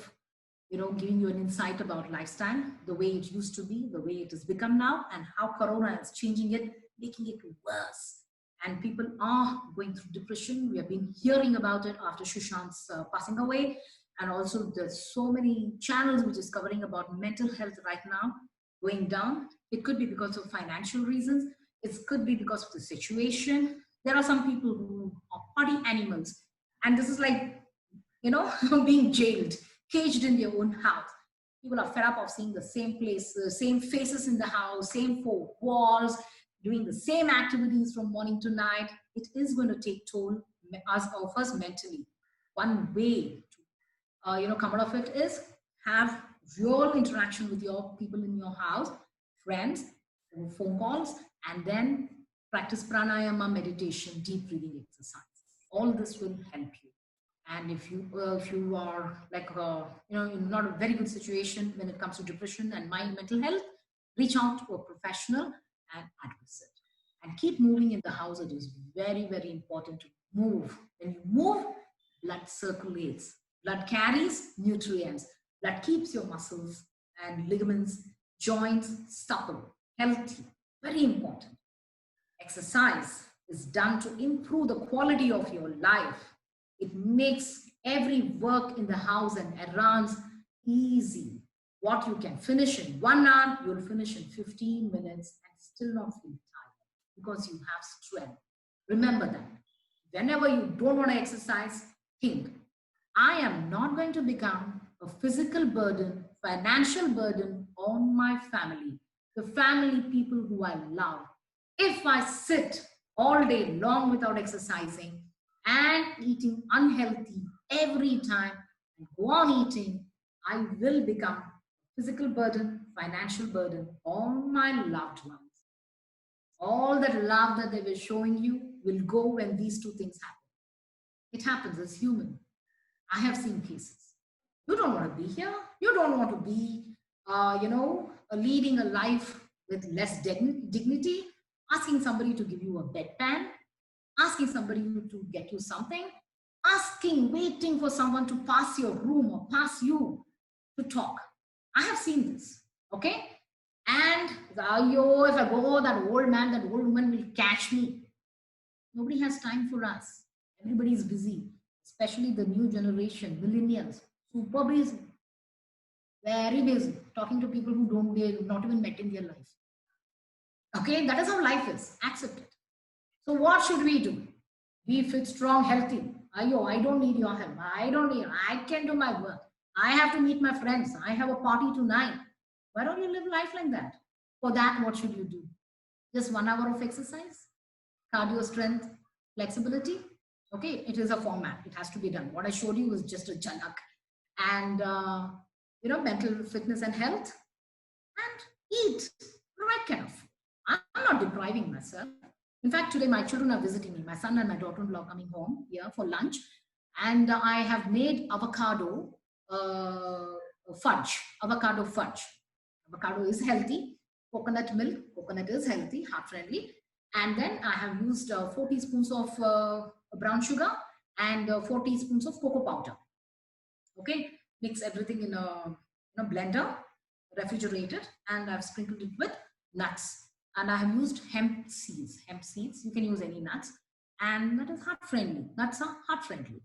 giving you an insight about lifestyle, the way it used to be, the way it has become now, and how Corona is changing it, making it worse. And people are going through depression. We have been hearing about it after Sushant's passing away. And also there's so many channels which is covering about mental health right now going down. It could be because of financial reasons. It could be because of the situation. There are some people who are party animals. And this is like, being jailed, caged in their own house. People are fed up of seeing the same place, the same faces in the house, same four walls, doing the same activities from morning to night. It is going to take toll of us mentally. One way to come out of it is have real interaction with your people in your house, friends, phone calls, and then practice pranayama, meditation, deep breathing exercise. All this will help you. And if you are like in not a very good situation when it comes to depression and mental health, reach out to a professional and address it. And keep moving in the house. It is very, very important to move. When you move, blood circulates. Blood carries nutrients. Blood keeps your muscles and ligaments, joints supple, healthy. Very important. Exercise is done to improve the quality of your life. It makes every work in the house and around easy. What you can finish in 1 hour, you'll finish in 15 minutes and still not feel tired because you have strength. Remember that. Whenever you don't want to exercise, think, I am not going to become a physical burden, financial burden on my family, the family people who I love. If I sit all day long without exercising and eating unhealthy every time and go on eating, I will become a physical burden, financial burden on my loved ones. All that love that they were showing you will go when these two things happen. It happens as human. I have seen cases. You don't want to be here. You don't want to be, leading a life with less dignity, asking somebody to give you a bedpan, asking somebody to get you something, waiting for someone to pass your room or pass you to talk. I have seen this, okay? And if I go, that old man, that old woman will catch me. Nobody has time for us. Everybody is busy, especially the new generation, millennials, super busy, very busy, talking to people who they've not even met in their life. Okay, that is how life is. Accept it. So what should we do? Be fit, strong, healthy. I don't need your help. I can do my work. I have to meet my friends. I have a party tonight. Why don't you live life like that? For that, what should you do? Just 1 hour of exercise, cardio strength, flexibility. Okay, it is a format. It has to be done. What I showed you was just a jhanak. And, mental fitness and health. And eat the right kind of food. I'm not depriving myself. In fact, today my children are visiting me. My son and my daughter-in-law coming home here for lunch. And I have made avocado fudge. Avocado fudge. Avocado is healthy. Coconut milk. Coconut is healthy, heart-friendly. And then I have used 4 teaspoons of brown sugar and 4 teaspoons of cocoa powder. Okay, mix everything in a blender, refrigerated, and I've sprinkled it with nuts. And I have used hemp seeds. Hemp seeds, you can use any nuts. And that is heart-friendly. Nuts are heart-friendly.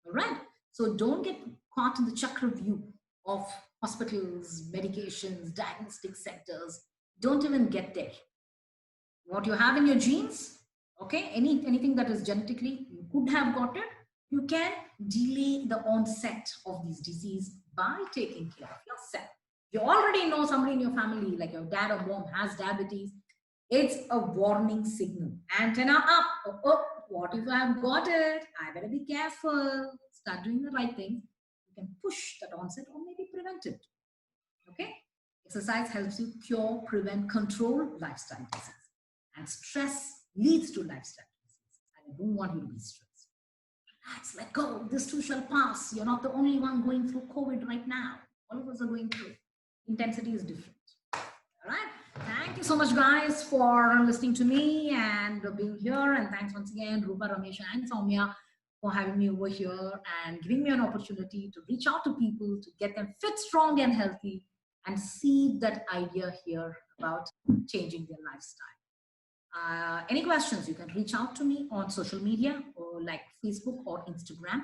All right. So don't get caught in the chakra view of hospitals, medications, diagnostic sectors. Don't even get there. What you have in your genes, okay, anything that is genetically, you could have got it, you can delay the onset of these disease by taking care of yourself. You already know somebody in your family, like your dad or mom, has diabetes. It's a warning signal. Antenna up. Oh, oh, what if I've got it? I better be careful. Start doing the right thing. You can push that onset or maybe prevent it. Okay? Exercise helps you cure, prevent, control lifestyle disease. And stress leads to lifestyle disease. And I don't want you to be stressed. Relax, let go. This too shall pass. You're not the only one going through COVID right now. All of us are going through. Intensity is different. All right. Thank you so much, guys, for listening to me and being here. And thanks once again, Rupa, Ramesh, and Soumya, for having me over here and giving me an opportunity to reach out to people, to get them fit, strong, and healthy, and see that idea here about changing their lifestyle. Any questions, you can reach out to me on social media or like Facebook or Instagram.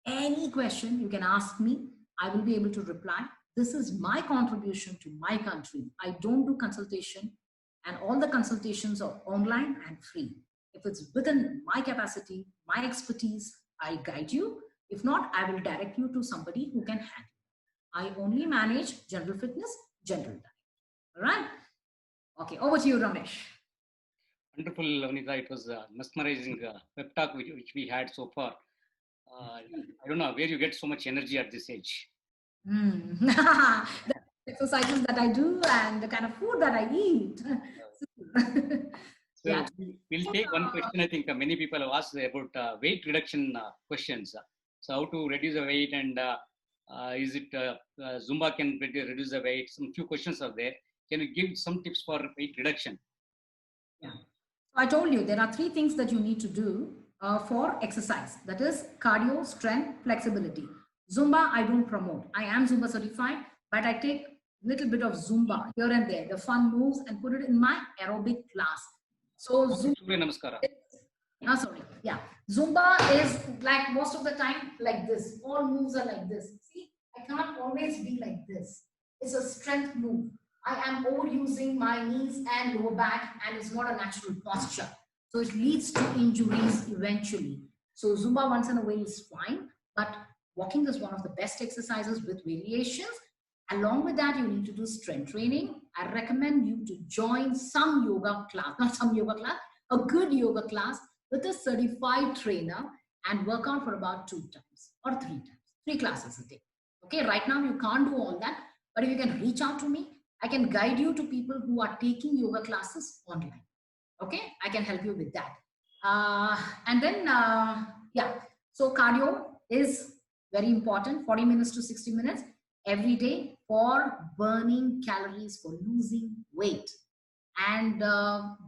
Any question you can ask me, I will be able to reply. This is my contribution to my country. I don't do consultation, and all the consultations are online and free. If it's within my capacity, my expertise, I guide you. If not, I will direct you to somebody who can handle. I only manage general fitness, general diet. All right? Okay, over to you, Ramesh. Wonderful, Vanita. It was a mesmerizing pep talk which we had so far. I don't know where you get so much energy at this age. The exercises that I do and the kind of food that I eat. So yeah. We'll take one question. I think many people have asked about weight reduction questions. So how to reduce the weight, and is it Zumba can reduce the weight? Some few questions are there. Can you give some tips for weight reduction? Yeah. So I told you there are 3 things that you need to do for exercise. That is cardio, strength, flexibility. Zumba, I don't promote. I am Zumba certified, but I take little bit of Zumba here and there, the fun moves, and put it in my aerobic class. So Zumba, Zumba is like most of the time like this. All moves are like this. See, I cannot always be like this. It's a strength move. I am overusing my knees and lower back, and it's not a natural posture. So it leads to injuries eventually. So Zumba once in a way is fine, but walking is one of the best exercises with variations. Along with that, you need to do strength training. I recommend you to join some yoga class, not some yoga class, a good yoga class with a certified trainer, and work out for about 2 times or 3 times, 3 classes a day. Okay, right now you can't do all that, but if you can reach out to me, I can guide you to people who are taking yoga classes online. Okay, I can help you with that. And then, yeah, so cardio is very important, 40 minutes to 60 minutes every day for burning calories, for losing weight. And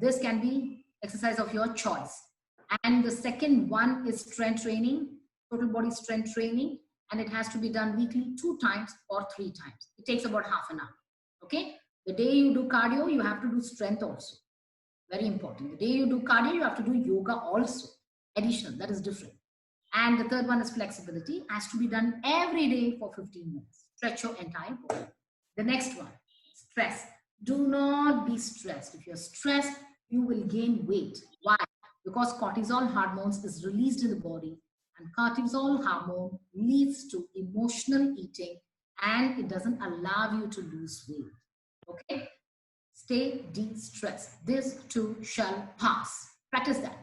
this can be exercise of your choice. And the second one is strength training, total body strength training, and it has to be done weekly 2 times or 3 times. It takes about half an hour. Okay, the day you do cardio, you have to do strength also. Very important. The day you do cardio, you have to do yoga also. Additional, that is different. And the third one is flexibility. Has to be done every day for 15 minutes. Stretch your entire body. The next one, stress. Do not be stressed. If you're stressed, you will gain weight. Why? Because cortisol hormones is released in the body, and cortisol hormone leads to emotional eating, and it doesn't allow you to lose weight. Okay? Stay de-stressed. This too shall pass. Practice that.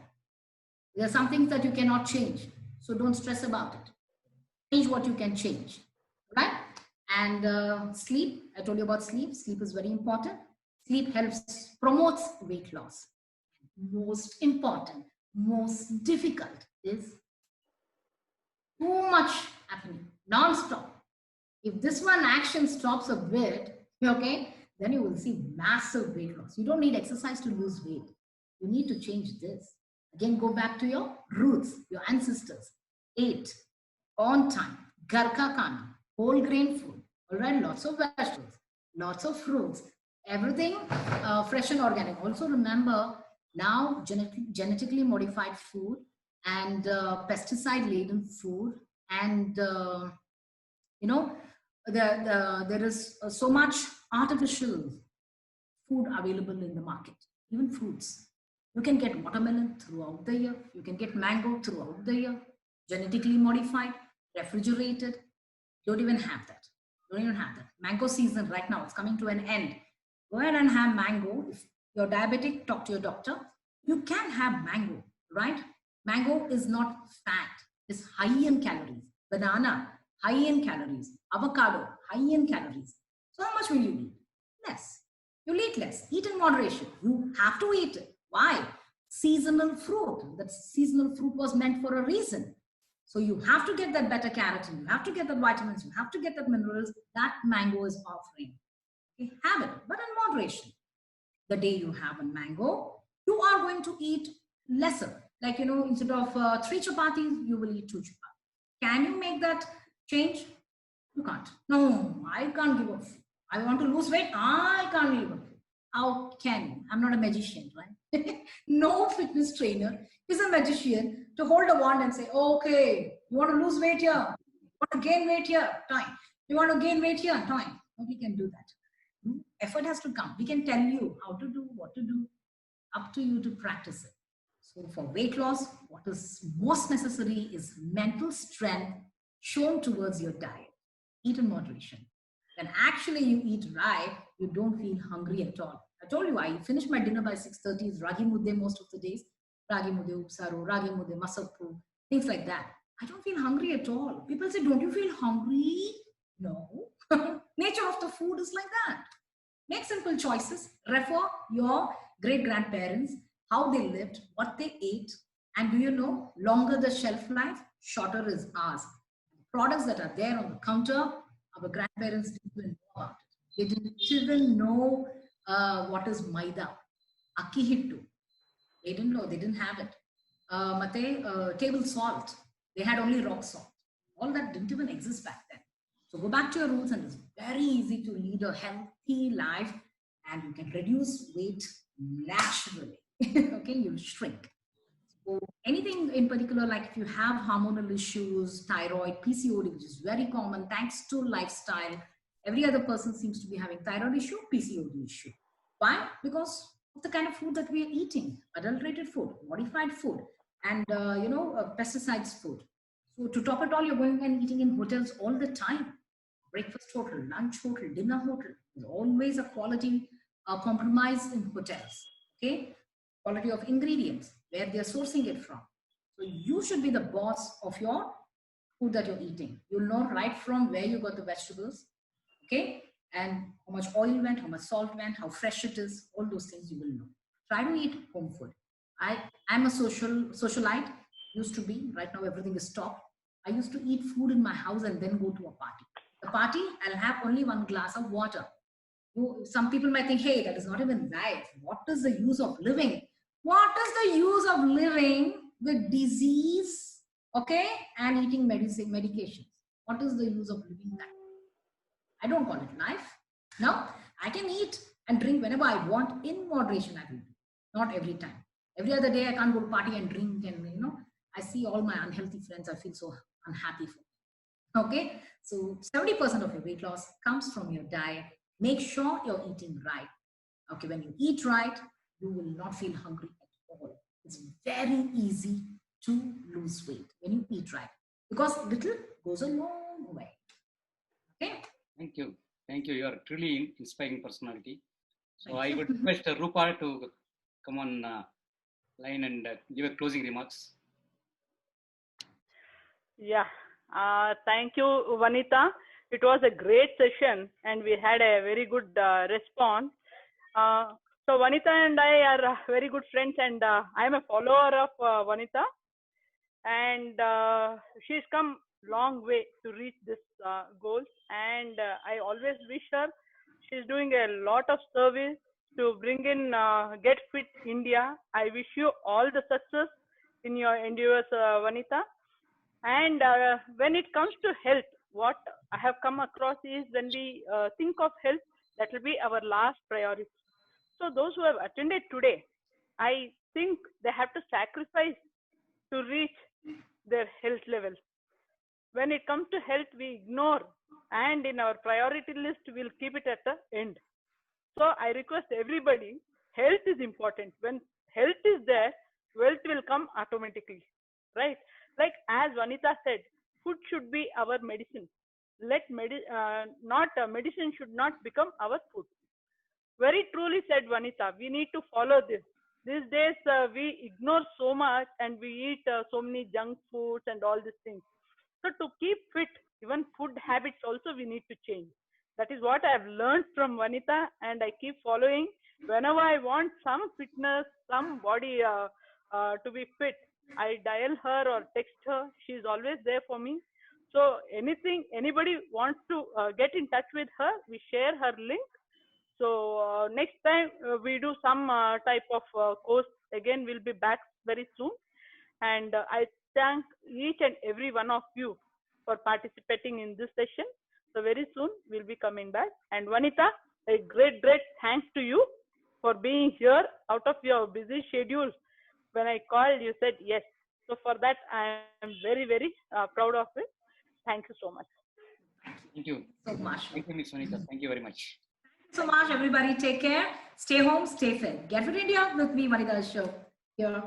There are some things that you cannot change, so don't stress about it. Change what you can change, right? And sleep, I told you about sleep. Sleep is very important. Sleep helps, promotes weight loss. Most important, most difficult is too much happening, non-stop. If this one action stops a bit, okay, then you will see massive weight loss. You don't need exercise to lose weight. You need to change this. Again, go back to your roots, your ancestors. Ate on time, garka khana, whole grain food, all right, lots of vegetables, lots of fruits, everything fresh and organic. Also remember, now genetically modified food and pesticide-laden food And you know, there is so much artificial food available in the market, even fruits. You can get watermelon throughout the year, you can get mango throughout the year, genetically modified, refrigerated. Don't even have that. Don't even have that. Mango season right now, it's coming to an end. Go ahead and have mango. If you're diabetic, talk to your doctor. You can have mango, right? Mango is not fat, it's high in calories. Banana, high in calories. Avocado, high in calories. So how much will you eat? Less. You'll eat less. Eat in moderation. You have to eat it. Why? Seasonal fruit. That seasonal fruit was meant for a reason. So you have to get that beta carotene, you have to get the vitamins, you have to get the minerals that mango is offering. Okay, have it, but in moderation. The day you have a mango, you are going to eat lesser. Like, instead of 3 chapatis, you will eat 2 chapatis. Can you make that change? You can't. No, I can't give up. I want to lose weight. I can't give up. How can you? I'm not a magician, right? No fitness trainer is a magician to hold a wand and say, okay, you want to lose weight here? You want to gain weight here? Time. You want to gain weight here? Time. Nobody can do that. Effort has to come. We can tell you how to do, what to do, up to you to practice it. So for weight loss, what is most necessary is mental strength shown towards your diet. Eat in moderation. When actually you eat right, you don't feel hungry at all. I told you I finish my dinner by 6:30. It's ragi mudde most of the days. Ragi mudde upsaru, ragi mudde masakku, things like that. I don't feel hungry at all. People say, don't you feel hungry? No. Nature of the food is like that. Make simple choices. Refer your great grandparents, how they lived, what they ate. And do you know, longer the shelf life, shorter is ours. Products that are there on the counter, our grandparents didn't even know about it. They didn't even know what is maida, akki hittu. They didn't know, they didn't have it. Table salt. They had only rock salt. All that didn't even exist back then. So go back to your roots, and it's very easy to lead a healthy life, and you can reduce weight naturally. Okay, you'll shrink. So anything in particular, like if you have hormonal issues, thyroid, PCOD, which is very common thanks to lifestyle, every other person seems to be having thyroid issue, PCOD issue. Why? Because of the kind of food that we are eating, adulterated food, modified food, and pesticides food. So to top it all, you're going and eating in hotels all the time. Breakfast hotel, lunch hotel, dinner hotel. There's always a quality compromise in hotels. Okay, quality of ingredients, where they're sourcing it from. So you should be the boss of your food that you're eating. You'll know right from where you got the vegetables, okay, and how much oil went, how much salt went, how fresh it is. All those things you will know. Try to eat home food. I'm a socialite. Used to be. Right now everything is stopped. I used to eat food in my house and then go to a party. The party, I'll have only one glass of water. Some people might think, hey, that is not even life. What is the use of living? What is the use of living with disease, okay, and eating medications? What is the use of living that? I don't call it life. No, I can eat and drink whenever I want in moderation. I will do. Not every time. Every other day I can't go to party and drink, and I see all my unhealthy friends. I feel so unhappy for them. Okay, so 70% of your weight loss comes from your diet. Make sure you're eating right. Okay, when you eat right, you will not feel hungry at all. It's very easy to lose weight when you eat right, because little goes a long way. Okay. Thank you. Thank you. You are truly inspiring personality. So Thank I you. would request Rupa to come on line and give a closing remarks. Yeah. Thank you, Vanita. It was a great session and we had a very good response. So Vanita and I are very good friends, and I am a follower of Vanita, and she's come long way to reach this goal, and I always wish her, she's doing a lot of service to bring in Get Fit India. I wish you all the success in your endeavors, Vanita. And when it comes to health, what I have come across is, when we think of health, that will be our last priority. So those who have attended today, I think they have to sacrifice to reach their health level. when it comes to health, we ignore, and in our priority list, we'll keep it at the end. So I request everybody, health is important. When health is there, wealth will come automatically, right? Like as Vanita said, food should be our medicine. Medicine should not become our food. Very truly said, Vanita. We need to follow this. These days, we ignore so much and we eat so many junk foods and all these things. So to keep fit, even food habits also we need to change. That is what I have learned from Vanita, and I keep following. Whenever I want some fitness, some body to be fit, I dial her or text her. She is always there for me. So anybody wants to get in touch with her, we share her link. So next time we do some type of course, again we'll be back very soon. And I thank each and every one of you for participating in this session. So very soon we'll be coming back. And Vanita, a great thanks to you for being here out of your busy schedule. When I called, you said yes. So for that, I am very proud of it. Thank you so much. Thank you so much. Thank you, Ms. Vanita. Thank you very much. So much, everybody. Take care. Stay home, stay fit. Get Fit India with me, Vanita's show here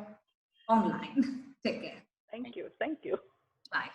online. Take care. Thank you. Thank you. Bye.